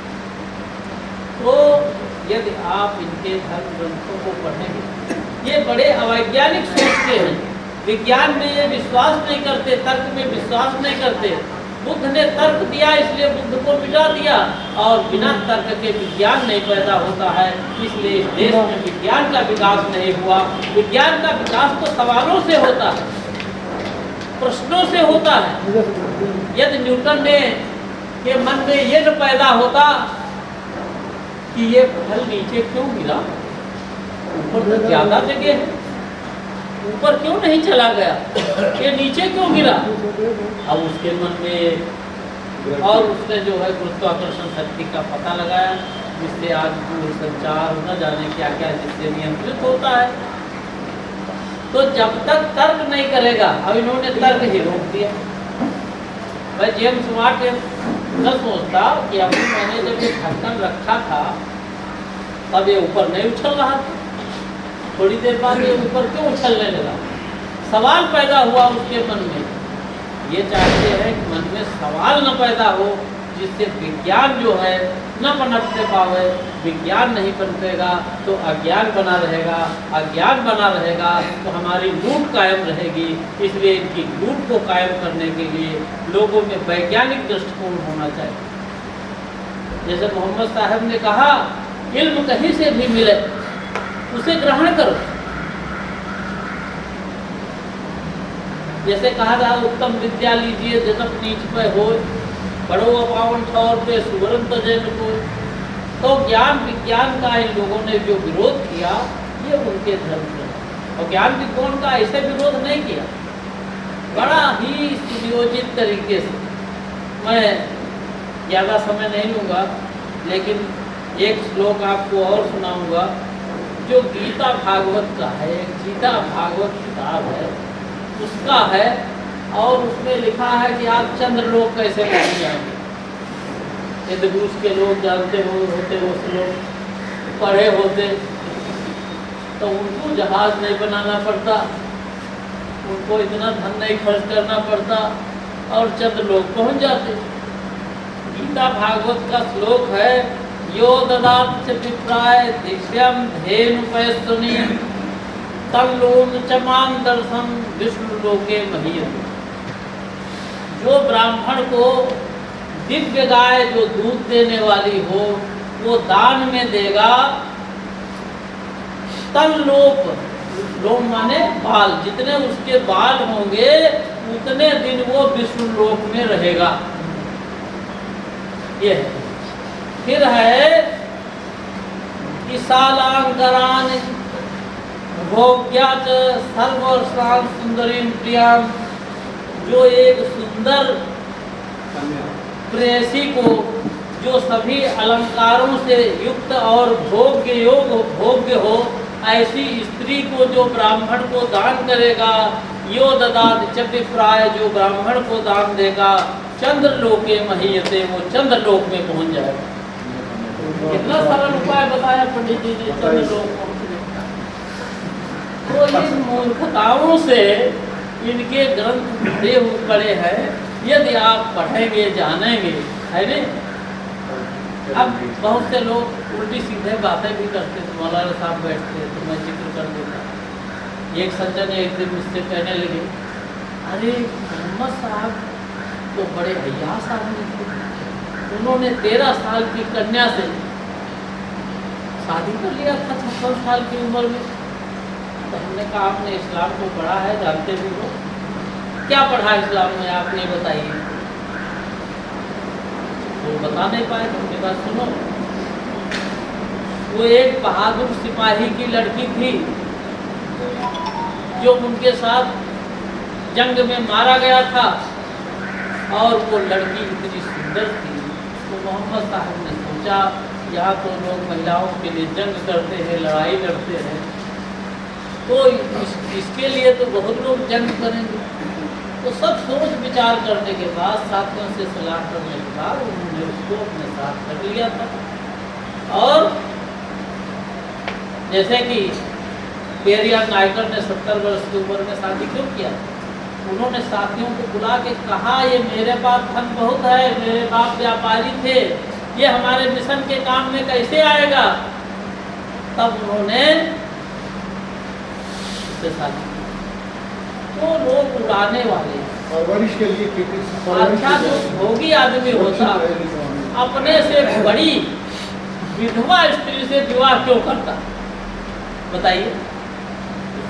तो यदि आप इनके धर्म ग्रंथों को पढ़ेंगे, ये बड़े अवैज्ञानिक सोचते हैं, विज्ञान में ये विश्वास नहीं करते, तर्क में विश्वास नहीं करते। बुद्ध ने तर्क दिया इसलिए बुद्ध को मिटा दिया, और बिना तर्क के विज्ञान नहीं पैदा होता है, इसलिए इस देश में विज्ञान का विकास नहीं हुआ। विज्ञान का विकास तो सवालों से होता है, प्रश्नों से होता है। यदि न्यूटन ने के मन में ये न पैदा होता कि ये फल नीचे क्यों गिरा, ऊपर तो ज्यादा जगह है, ऊपर क्यों नहीं चला गया, ये नीचे क्यों गिरा। अब उसके मन में और उसने जो है गुरुत्वाकर्षण शक्ति का पता लगाया, जिससे आज दूरसंचार न जाने क्या क्या जिससे नियंत्रित होता है। तो जब तक तर्क नहीं करेगा, अब इन्होंने तर्क ही रोक दिया। भाई जेम्स वाट न सोचता कि अभी मैंने जब ये ढक्कन रखा था तब ये ऊपर नहीं उछल रहा था, थोड़ी देर बाद ये ऊपर क्यों उछलने लगा। सवाल पैदा हुआ उसके मन में। ये चाहते हैं कि मन में सवाल न पैदा हो, जिससे विज्ञान जो है न पनप पावे। विज्ञान नहीं पनपेगा तो अज्ञान बना रहेगा, अज्ञान बना रहेगा तो हमारी लूट कायम रहेगी। इसलिए इनकी लूट को कायम करने के लिए लोगों में वैज्ञानिक दृष्टिकोण होना चाहिए। जैसे मोहम्मद साहब ने कहा, इल्म कहीं से भी मिले उसे ग्रहण करो। जैसे कहा था, उत्तम विद्या लीजिए जनक नीच पे हो, बड़ो अपावन ठौर पे सुवर्ण तजन को। तो ज्ञान विज्ञान का इन लोगों ने जो विरोध किया, ये उनके धर्म में। और ज्ञान विज्ञान का ऐसे विरोध नहीं किया, बड़ा ही सुनियोजित तरीके से। मैं ज़्यादा समय नहीं लूँगा, लेकिन एक श्लोक आपको और सुनाऊंगा जो गीता भागवत का है। एक गीता भागवत किताब है, उसका है, और उसमें लिखा है कि आप चंद्रलोक कैसे पहुँच जाएंगे। यदि रूस के लोग जानते होते वो श्लोक पढ़े होते तो उनको जहाज नहीं बनाना पड़ता, उनको इतना धन नहीं खर्च करना पड़ता और चंद्रलोक पहुँच जाते। गीता भागवत का श्लोक है, यो ददात विप्राय दिव्यम धेनु पैस्तुनि तल्लून चमान दर्शन विष्णु लोके महीयते। जो ब्राह्मण को दिव्य गाय जो दूध देने वाली हो वो दान में देगा, तल्लोप, लोम माने बाल, जितने उसके बाल होंगे उतने दिन वो विष्णु लोक में रहेगा। ये है। फिर है कि सालांकरान भोग्याच सर्वस्रान सुंदरीम प्रियाम, जो एक सुंदर प्रेयसी को जो सभी अलंकारों से युक्त और भोग्य हो, ऐसी स्त्री को जो ब्राह्मण को दान करेगा, यो ददात च विप्राय, जो ब्राह्मण को दान देगा, चंद्रलोके महीयते, वो चंद्रलोक में पहुंच जाएगा। कितना सरल उपाय बताया पंडित जी ने चंद्रलोक पहुंचने का। तो इन मूर्खताओं से इनके ग्रंथ भरे हुए पड़े हैं, यदि आप पढ़ेंगे जानेंगे, है नहीं। अब बहुत से लोग उल्टी सीधे बातें भी करते थे, मौलाना साहब बैठते तो मैं जिक्र कर देता। एक सज्जन एक दिन मुझसे कहने लगे, अरे मोहम्मद साहब तो बड़े हयास आदमी थे, उन्होंने 13 साल की कन्या से शादी कर लिया था 56 साल की उम्र में। तो हमने कहा आपने इस्लाम को पढ़ा है, जानते भी हो, क्या पढ़ा इस्लाम में आपने बताइए। वो बता नहीं पाए। तो उनके बाद सुनो, वो एक बहादुर सिपाही की लड़की थी जो उनके साथ जंग में मारा गया था, और वो लड़की इतनी सुंदर थी। तो मोहम्मद साहब ने सोचा, यहाँ तो लोग महिलाओं के लिए जंग करते हैं, लड़ाई लड़ते हैं, तो इसके लिए तो बहुत लोग जंग करेंगे। तो सब सोच विचार करने के बाद, साथियों से सलाह करने के बाद उन्होंने उसको अपने साथ कर लिया था। और जैसे कि पेरियार नायकर ने 70 वर्ष की उम्र में शादी क्यों किया, उन्होंने साथियों को बुला के कहा, ये मेरे पास धन बहुत है, मेरे बाप व्यापारी थे, ये हमारे मिशन के काम में कैसे आएगा। तब उन्होंने उससे शादी की। तो लोग उड़ाने वाले, परवरिश के लिए अच्छा जो भोगी आदमी होता अपने से बड़ी विधवा स्त्री से विवाह क्यों करता, बताइए।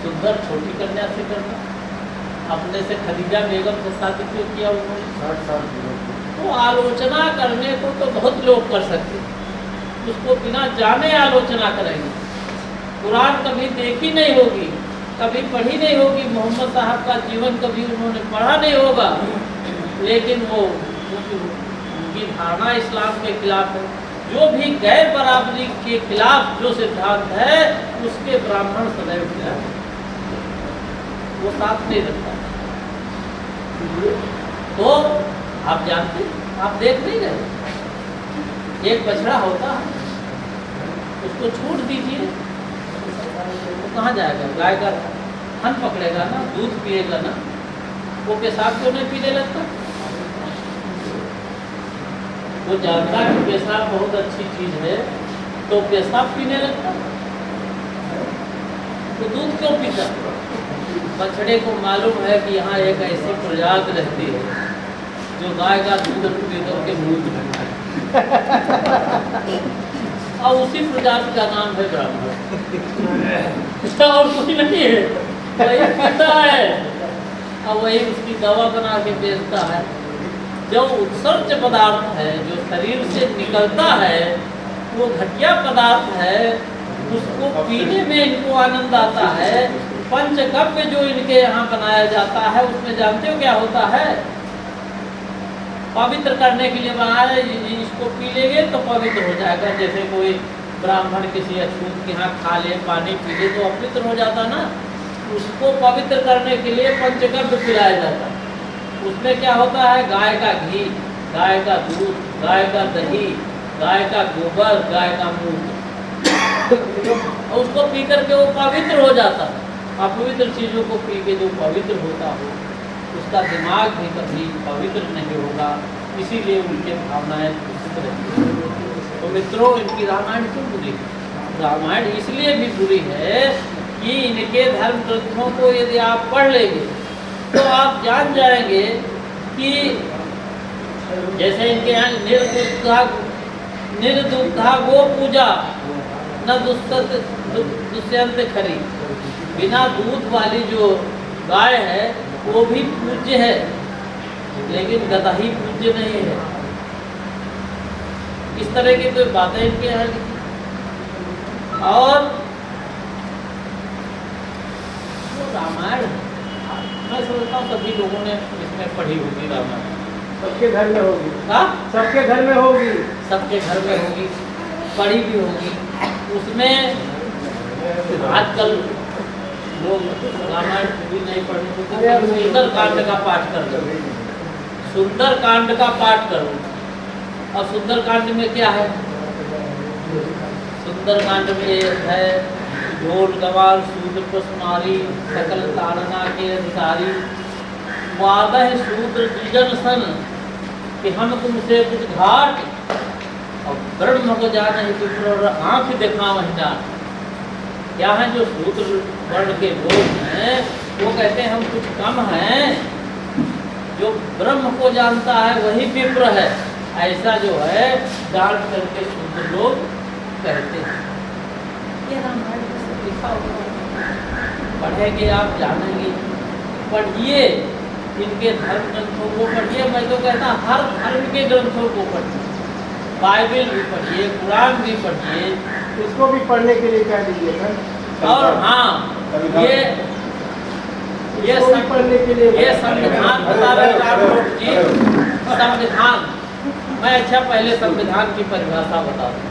सुंदर छोटी कन्या से करता, अपने से खदीजा बेगम से शादी क्यों किया उन्होंने। 60 साल तो आलोचना करने को तो बहुत लोग कर सकते, उसको बिना जाने आलोचना करेंगे। कुरान कभी देखी नहीं होगी, कभी पढ़ी नहीं होगी, मोहम्मद साहब का जीवन कभी उन्होंने पढ़ा नहीं होगा, लेकिन वो उनकी धारणा इस्लाम के खिलाफ है। जो भी गैर बराबरी के खिलाफ जो सिद्धांत है, उसके ब्राह्मण सदैव खिलाफ है, वो साथ नहीं रखता। तो आप जानते, आप देख नहीं रहे, एक बछड़ा होता है, उसको छूट दीजिए तो कहाँ जाएगा, गाय का थन पकड़ेगा ना, दूध पिएगा ना, वो पेशाब क्यों नहीं पीने लगता। वो जानता है कि पेशाब बहुत अच्छी चीज है, तो पेशाब पीने लगता, तो दूध क्यों पीता। बछड़े को मालूम है कि यहाँ एक ऐसी प्रजाति रहती है जो गाय का दूध पी करके मुँह धोता है, और उसी प्रजाति का नाम है ब्राह्मण, और कोई नहीं है, वही पीता है और वही उसकी दवा बना के बेचता है। जो उत्सर्ज पदार्थ है, जो शरीर से निकलता है, वो घटिया पदार्थ है, उसको पीने में इनको आनंद आता है। पंचगव्य जो इनके यहाँ बनाया जाता है, उसमें जानते हो क्या होता है, पवित्र करने के लिए बनाया, इसको पी लेंगे तो पवित्र हो जाएगा। जैसे कोई ब्राह्मण किसी अछूत के यहाँ खा ले, पानी पी ले तो अपवित्र हो जाता ना, उसको पवित्र करने के लिए पंचगव्य पिलाया जाता है। उसमें क्या होता है, गाय का घी, गाय का दूध, गाय का दही, गाय का गोबर, गाय का मूत्र, और उसको पी करके वो पवित्र हो जाता है। अपवित्र चीज़ों को पी के जो पवित्र होता हो, उसका दिमाग भी कभी पवित्र नहीं होगा, इसीलिए उनके भावनाएं दूषित रहती हैं। तो मित्रों, इनकी रामायण क्यों बुरी है? रामायण इसलिए भी बुरी है कि इनके धर्म ग्रंथों को यदि आप पढ़ लेंगे तो आप जान जाएंगे कि जैसे इनके यहाँ निर्दुग्धा गो पूजा न दुष्यंत खरी, बिना दूध वाली जो गाय है वो भी पूज्य है, लेकिन गधा ही पूज्य नहीं है। इस तरह की तो बातें इनके यहाँ लिखी। और वो रामायण मैं समझता हूँ सभी लोगों ने इसमें पढ़ी होगी रामायण। सबके घर में होगी। हाँ, सबके घर में होगी। सबके घर में होगी, पढ़ी भी होगी। उसमें आजकल लोग रामायण भी नहीं पढ़ने, सुंदर कांड का पाठ कर लो, सुंदर कांड का पाठ करो। और सुंदर कांड में क्या है? सुंदर कांड में है ढोल गवार शूद्र कुसुमारी सकल ताड़ना के अधिकारी, वादा है शूद्र द्विजन सन कि हम तुमसे कुछ घाट, और ब्रह्म को जाने हेतु आंख देखा वही। क्या है जो शूद्र वर्ण के लोग हैं वो कहते हैं हम कुछ कम हैं, जो ब्रह्म को जानता है वही विप्र है, ऐसा जो है डांट करके शूद्र लोग कहते हैं। ये रामायण में सब लिखा हुआ, पढ़ेंगे आप जानेंगे। पढ़िए, इनके धर्म ग्रंथों को पढ़िए। मैं तो कहता हर धर्म के ग्रंथों को पढ़िए, बाइबल भी पढ़िए, कुरान भी पढ़िए। इसको भी पढ़ने के लिए कह दीजिए सर। और हाँ, ये इसको भी पढ़ने के लिए ये संविधान बता रहे रामलोक जी, संविधान। मैं अच्छा पहले संविधान की परिभाषा बता दूं।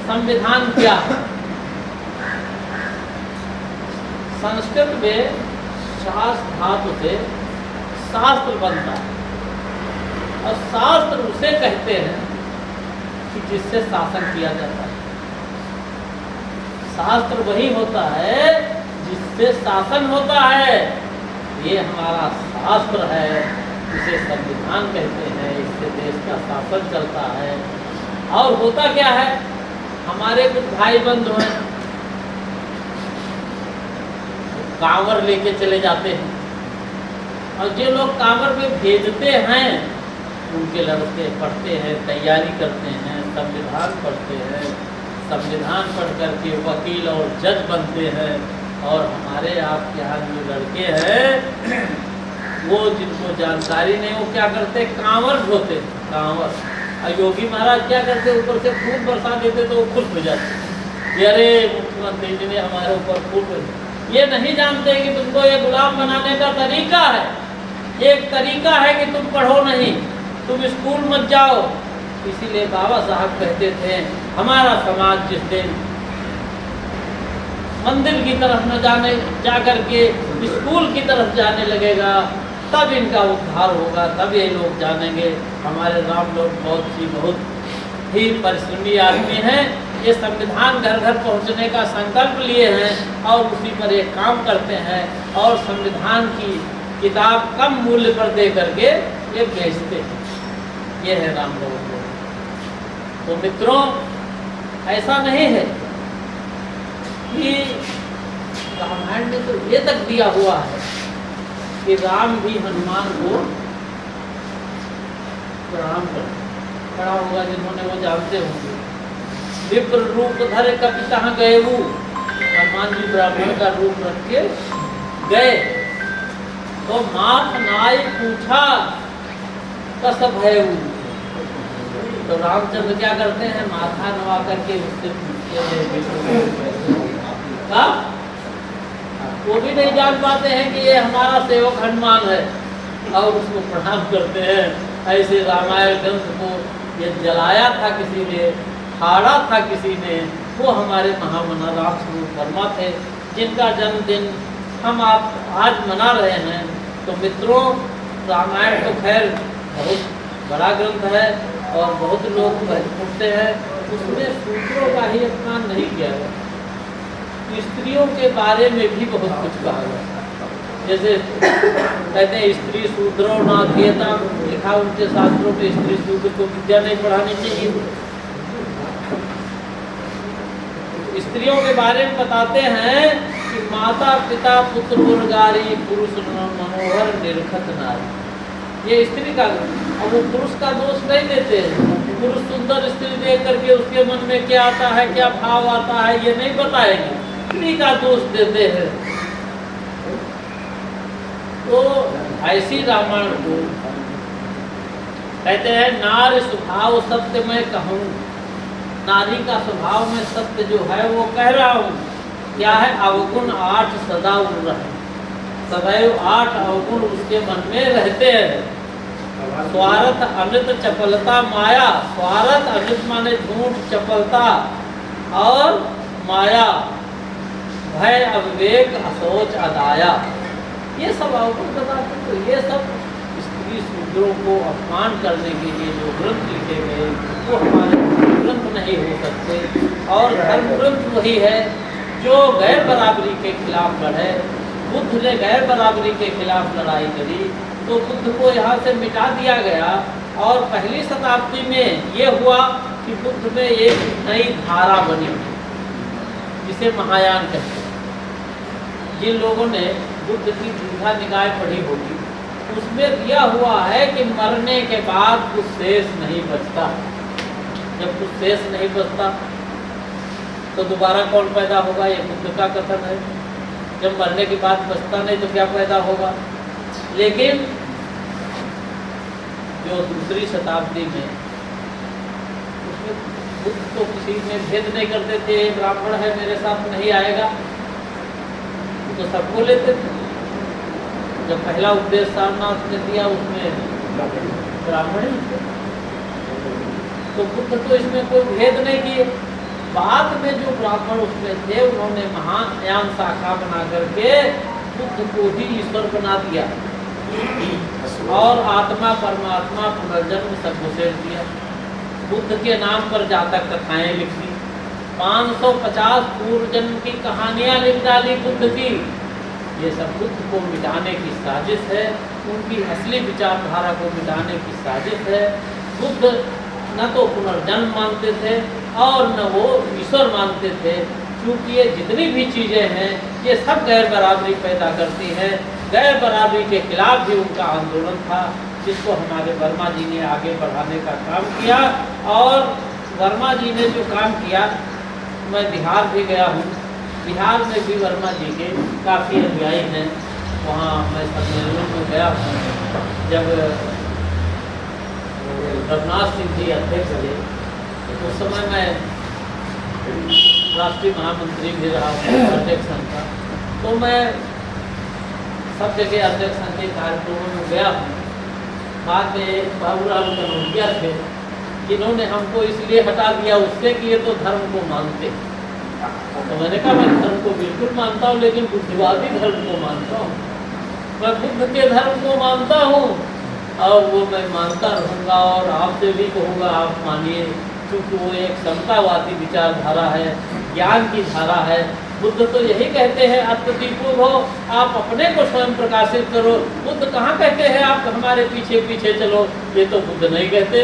संविधान क्या है? संस्कृत में शास्त्र धातु से शास्त्र बनता है, और शास्त्र उसे कहते हैं कि जिससे शासन किया जाता है। शास्त्र वही होता है जिससे शासन होता है। ये हमारा शास्त्र है, इसे संविधान कहते हैं, इससे देश का शासन चलता है। और होता क्या है, हमारे कुछ भाई बंधु हैं, कांवर लेके चले जाते हैं, और जो लोग कांवर में भेजते हैं उनके लड़के पढ़ते हैं, तैयारी करते हैं, संविधान पढ़ते हैं, संविधान पढ़ करके वकील और जज बनते हैं। और हमारे आपके यहाँ जो लड़के हैं वो जिनको जानकारी नहीं, वो क्या करते, कांवर ढोते, कांवर। और योगी महाराज क्या करते, ऊपर से खून बरसा देते तो वो खुश हो जाते, अरे मुख्यमंत्री जी ने हमारे ऊपर खून बरसा। ये नहीं जानते कि तुमको ये गुलाम बनाने का तरीका है। एक तरीका है कि तुम पढ़ो नहीं, तुम स्कूल मत जाओ। इसीलिए बाबा साहब कहते थे हमारा समाज जिस दिन मंदिर की तरफ न जाने जा करके स्कूल की तरफ जाने लगेगा, तब इनका उद्धार होगा, तब ये लोग जानेंगे। हमारे राम लोग बहुत ही परिश्रमी आदमी हैं। ये संविधान घर घर पहुंचने का संकल्प लिए हैं और उसी पर ये काम करते हैं, और संविधान की किताब कम मूल्य पर दे करके ये बेचते हैं। ये है राम लोगों को। तो मित्रों, ऐसा नहीं है कि रामायण में तो ये तक दिया हुआ है कि राम भी हनुमान को प्रणाम करते, खड़ा होगा जिन्होंने वो जानते होंगे। विप्र रूप धरे कपि कहाँ गए वो, हनुमान जी ब्राह्मण का रूप रख के गए, तो माथ नाई पूछा कस भय। तो रामचंद्र क्या करते हैं, माथा नवा करके उससे पूछते हैं। वो भी नहीं जान पाते हैं कि ये हमारा सेवक हनुमान है, और उसको प्रणाम करते हैं। ऐसे रामायण ग्रंथ को ये जलाया था किसी ने, फाड़ा था किसी ने, वो हमारे महामना राम स्वरूप वर्मा थे, जिनका जन्मदिन हम आप आज मना रहे हैं। तो मित्रों, रामायण तो खैर बहुत बड़ा ग्रंथ है और बहुत लोग पढ़ते हैं, उसमें सूत्रों का ही अपमान नहीं किया गया, स्त्रियों के बारे में भी बहुत कुछ कहा गया। जैसे कहते हैं स्त्री शूद्रो नाध्येता, लिखा उनके शास्त्रों में स्त्री शूद्र को विद्या नहीं पढ़ानी चाहिए। स्त्रियों के बारे में बताते हैं कि माता पिता पुत्र गुणगारी पुरुष मनोहर निरखत नारी। ये स्त्री का, और वो पुरुष का दोष नहीं देते हैं। पुरुष सुंदर स्त्री देख करके उसके मन में क्या आता है, क्या भाव आता है, ये नहीं बताएंगे, स्त्री का दोष देते हैं। तो ऐसी रामायण को कहते हैं नारी स्वभाव सत्य मैं कहूँ, नारी का स्वभाव में सत्य जो है वो कह रहा हूँ। क्या है, अवगुण 8 सदा रहे, सदैव 8 अवगुण उसके मन में रहते हैं। स्वार्थ अमृत चपलता माया। स्वार्थ अमृत माने झूठ, चपलता और माया, भय अविवेक अशोच अदाया, ये सब अवगुण बताते। तो ये सब स्त्री शूद्रों को अपमान करने के लिए जो ग्रंथ लिखे गए वो हमारे ग्रंथ नहीं हो सकते। और धर्म ग्रंथ वही है जो गैर बराबरी के खिलाफ लड़े। बुद्ध ने गैर बराबरी के खिलाफ लड़ाई करी तो बुद्ध को यहाँ से मिटा दिया गया। और पहली शताब्दी में ये हुआ कि बुद्ध में एक नई धारा बनी जिसे महायान कहते हैं। जिन लोगों ने बुद्ध की दीर्घा निकाय पढ़ी होगी उसमें दिया हुआ है कि मरने के बाद कुछ शेष नहीं बचता। जब कुछ शेष नहीं बचता तो दोबारा कौन पैदा होगा, ये बुद्ध का कथन है। जब मरने के बाद बचता नहीं तो क्या पैदा होगा। लेकिन जो दूसरी शताब्दी में उसमें बुद्ध तो किसी में भेद नहीं करते थे, ब्राह्मण है मेरे साथ नहीं आएगा तो सबको लेते थे। जब पहला उपदेश सारनाथ ने दिया उसमें ब्राह्मण ही थे तो बुद्ध तो इसमें कोई भेद नहीं किए। बाद में जो ब्राह्मण उसमें थे उन्होंने महायान शाखा बना करके बुद्ध को ही ईश्वर बना दिया और आत्मा परमात्मा पुनर्जन्म सब घुसेड़ दिया। बुद्ध के नाम पर जातक कथाएं लिख दी, 550 पूर्व जन्म की कहानियां लिख डाली बुद्ध की। ये सब बुद्ध को मिटाने की साजिश है, उनकी असली विचारधारा को मिटाने की साजिश है। बुद्ध न तो पुनर्जन्म मानते थे और न वो ईश्वर मानते थे, क्योंकि ये जितनी भी चीज़ें हैं ये सब गैर बराबरी पैदा करती हैं। गैर बराबरी के खिलाफ भी उनका आंदोलन था जिसको हमारे वर्मा जी ने आगे बढ़ाने का काम किया। और वर्मा जी ने जो काम किया, मैं बिहार भी गया हूँ, बिहार में भी वर्मा जी के काफ़ी अनुयायी हैं। वहाँ मैं सम्मेलन में गया हूँ जब रघुनाथ सिंह जी अध्यक्ष थे, उस समय मैं राष्ट्रीय महामंत्री भी रहा हूँ, अध्यक्ष संघ का। तो मैं सब जगह अध्यक्ष संघ के कार्यक्रमों में गया हूँ। बाद में बाबूलाल कनौजिया थे, इन्होंने हमको इसलिए हटा दिया उससे कि ये तो धर्म को मानते। तो मैंने कहा मैं धर्म को बिल्कुल मानता हूँ, लेकिन बुद्धिवादी धर्म को मानता हूँ। मैं बुद्ध के धर्म को मानता हूँ और वो मैं मानता रहूँगा और आपसे भी कहूँगा आप मानिए, क्योंकि वो एक समतावादी विचारधारा है, ज्ञान की धारा है। बुद्ध तो यही कहते हैं आत्मदीपो भव, आप अपने को स्वयं प्रकाशित करो। बुद्ध कहाँ कहते हैं आप हमारे पीछे पीछे चलो, ये तो बुद्ध नहीं कहते।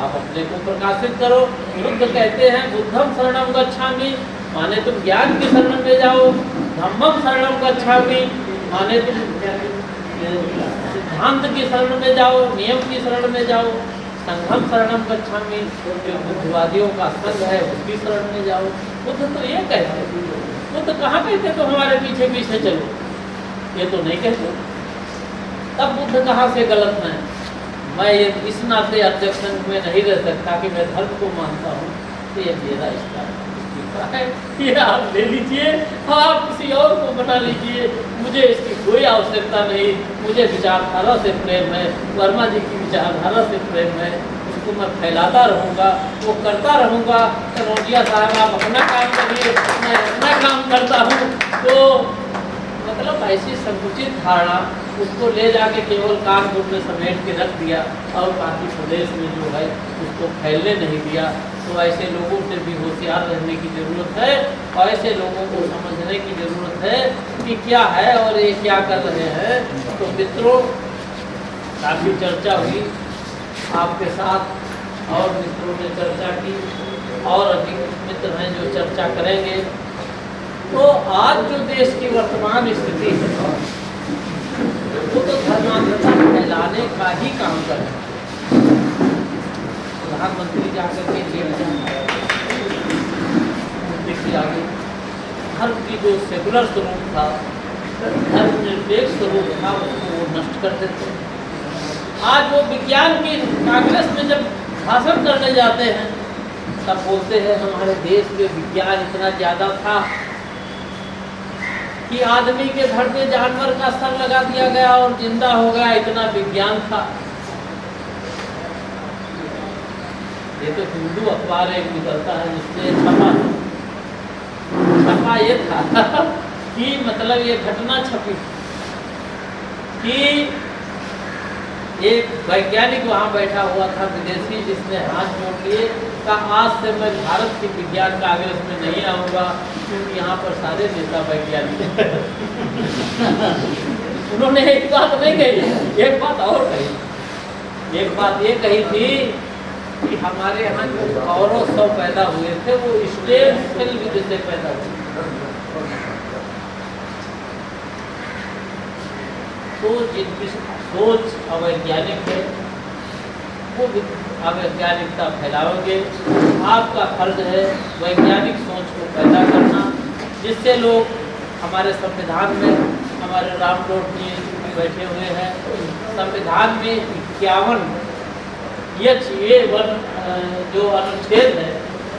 आप अपने को प्रकाशित करो। बुद्ध कहते हैं बुद्धम शरणम गच्छामि, माने तुम ज्ञान की शरण में जाओ। धम्मम शरणम गच्छामि, माने तुम सिद्धांत की शरण में जाओ, नियम की शरण में जाओ। संघम शरणम गच्छामि, जो बुद्धिवादियों का संघ है उसकी शरण में जाओ। बुद्ध तो ये कहते हैं। बुद्ध कहाँ कहते तो हमारे पीछे पीछे चलो, ये तो नहीं कहते। तब बुद्ध कहाँ से गलत है। मैं ये इस नाते अध्यक्ष में नहीं रह सकता कि मैं धर्म को मानता हूँ, तो ये मेरा इस्तीफा है, ये आप ले लीजिए, आप किसी और को बना लीजिए, मुझे इसकी कोई आवश्यकता नहीं। मुझे विचारधारा से प्रेम है, वर्मा जी की विचारधारा से प्रेम है, उसको मैं फैलाता रहूँगा, वो करता रहूँगा। कनौजिया साहब आप अपना काम करिए, मैं अपना काम करता हूँ। तो मतलब ऐसी संकुचित धारणा उसको ले जाके केवल कानपुर में समेट के रख दिया और बाकी प्रदेश में जो है उसको फैलने नहीं दिया। तो ऐसे लोगों से भी होशियार रहने की ज़रूरत है और ऐसे लोगों को समझने की ज़रूरत है कि क्या है और ये क्या कर रहे हैं। तो मित्रों, काफ़ी चर्चा हुई आपके साथ और मित्रों ने चर्चा की और अधिक मित्र हैं जो चर्चा करेंगे। तो आज जो देश की वर्तमान स्थिति है वो तो धर्मांधता फैलाने का ही काम कर रहे हैं। प्रधानमंत्री जाकर के जेल देखिए आगे धर्म की जो सेकुलर स्वरूप था, धर्मनिरपेक्ष स्वरूप था, उसको वो नष्ट कर देते। आज वो विज्ञान की कांग्रेस में जब भाषण करने जाते हैं तब बोलते हैं हमारे देश में विज्ञान इतना ज़्यादा था कि आदमी के धड़ में जानवर का सर लगा दिया गया और जिंदा हो गया, इतना विज्ञान था। ये तो हिंदू अखबार एक निकलता है जिससे छपा ये था कि मतलब ये घटना छपी कि एक वैज्ञानिक वहाँ बैठा हुआ था विदेशी, जिसने हाथ जोड़ लिए कहा आज से मैं भारत के विज्ञान कांग्रेस में नहीं आऊँगा क्योंकि यहाँ पर सारे नेता वैज्ञानिक उन्होंने एक बात नहीं कही, एक बात और कही। एक बात ये कही थी कि हमारे यहाँ जो कौरव पैदा हुए थे वो स्टेम सेल विधि से पैदा हुए। तो जिनकी सोच अवैज्ञानिक है वो अवैज्ञानिकता फैलाओगे। आपका फर्ज है वैज्ञानिक सोच को पैदा करना, जिससे लोग हमारे संविधान में हमारे रामलोट जी बैठे हुए हैं, संविधान में 51 जो अनुच्छेद है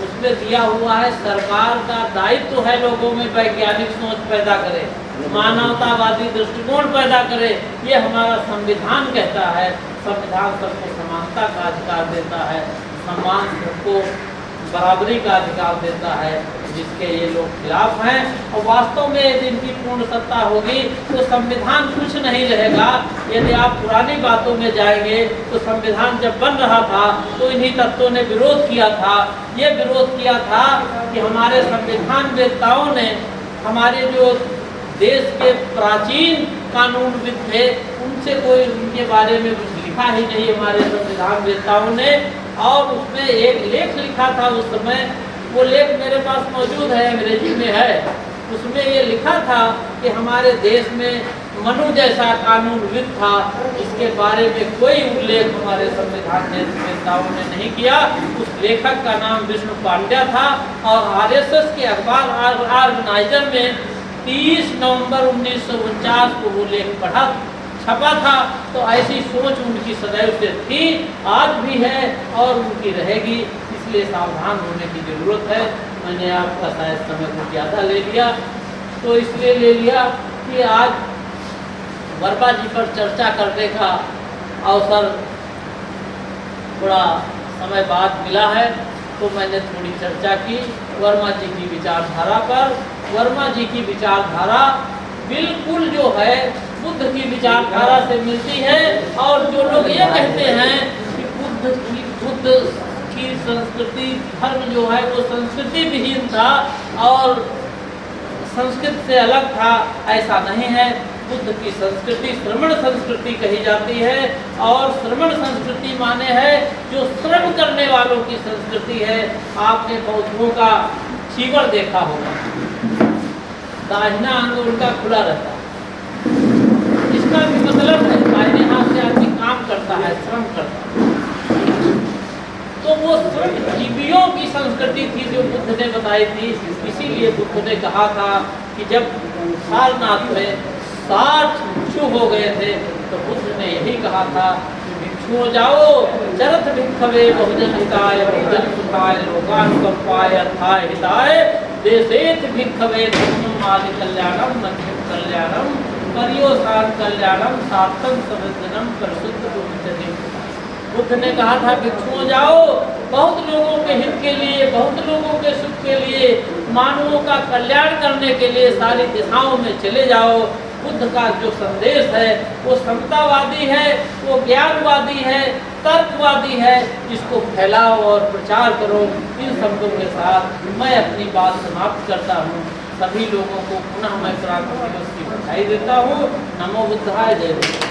उसमें दिया हुआ है सरकार का दायित्व है लोगों में वैज्ञानिक सोच पैदा करे, मानवतावादी दृष्टिकोण पैदा करे। ये हमारा संविधान कहता है। संविधान सबको समानता का अधिकार देता है, सम्मान सबको बराबरी का अधिकार देता है, जिसके ये लोग खिलाफ हैं। और वास्तव में यदि इनकी पूर्ण सत्ता होगी तो संविधान कुछ नहीं रहेगा। यदि आप पुरानी बातों में जाएंगे तो संविधान जब बन रहा था तो इन्हीं तत्वों ने विरोध किया था। ये विरोध किया था कि हमारे संविधान वेत्ताओं ने हमारे जो देश के प्राचीन कानूनविद थे उनसे कोई उनके बारे में कुछ लिखा ही नहीं हमारे संविधान वेत्ताओं ने। और उसमें एक लेख लिखा था उस समय, वो लेख मेरे पास मौजूद है, अंग्रेजी में है। उसमें ये लिखा था कि हमारे देश में मनु जैसा कानूनविद था, इसके बारे में कोई उल्लेख हमारे संविधान वेत्ताओं ने नहीं किया। उस लेखक का नाम विष्णु पांड्या था और आरएसएस के अखबार ऑर्गेनाइजर में 30 नवंबर 1949 को वो लेख छपा था। तो ऐसी सोच उनकी सदैव से थी, आज भी है और उनकी रहेगी, इसलिए सावधान होने की ज़रूरत है। मैंने आपका शायद समय को ज़्यादा ले लिया, तो इसलिए ले लिया कि आज वर्मा जी पर चर्चा करने का अवसर थोड़ा समय बाद मिला है, तो मैंने थोड़ी चर्चा की वर्मा जी की विचारधारा पर। वर्मा जी की विचारधारा बिल्कुल जो है बुद्ध की विचारधारा से मिलती है। और जो लोग ये कहते हैं कि बुद्ध की संस्कृति धर्म जो है वो संस्कृति विहीन था और संस्कृत से अलग था, ऐसा नहीं है। बुद्ध की संस्कृति श्रमण संस्कृति कही जाती है और श्रमण संस्कृति माने है जो श्रम करने वालों की संस्कृति है। आपने बौद्धों का चीवर देखा होगा, दाहिना अंग उनका खुला रहता है। इसका भी मतलब है दाहिने हाथ से आदमी काम करता है, श्रम करता है। तो वो श्रमजीवियों की संस्कृति थी जो बुद्ध ने बताई थी। इसीलिए बुद्ध ने कहा था कि जब सारनाथ में 60 भिक्षु हो गए थे तो बुद्ध ने यही कहा था कि भिक्षुओं जाओ, चरत भिक्षवे बहुजन हिताय बहुजन सुखाय लोकानुकंपाय अर्थाय हिताय देशेत भिक्षवे धर्मम आदि कल्याणम मध्यम कल्याणम पर्योसान कल्याणम सार्थम समृद्धनम परिशुद्ध भविष्यति। बुद्ध ने कहा था भिक्षुओं जाओ, बहुत लोगों के हित के लिए, बहुत लोगों के सुख के लिए, मानवों का कल्याण करने के लिए सारी दिशाओं में चले जाओ। बुद्ध का जो संदेश है वो समतावादी है, वो ज्ञानवादी है, तर्कवादी है। इसको फैलाओ और प्रचार करो। इन शब्दों के साथ मैं अपनी बात समाप्त करता हूँ। सभी लोगों को पुनः मैं क्रांति दिवस की बधाई देता हूँ। नमो बुद्धाय, जय बुद्ध।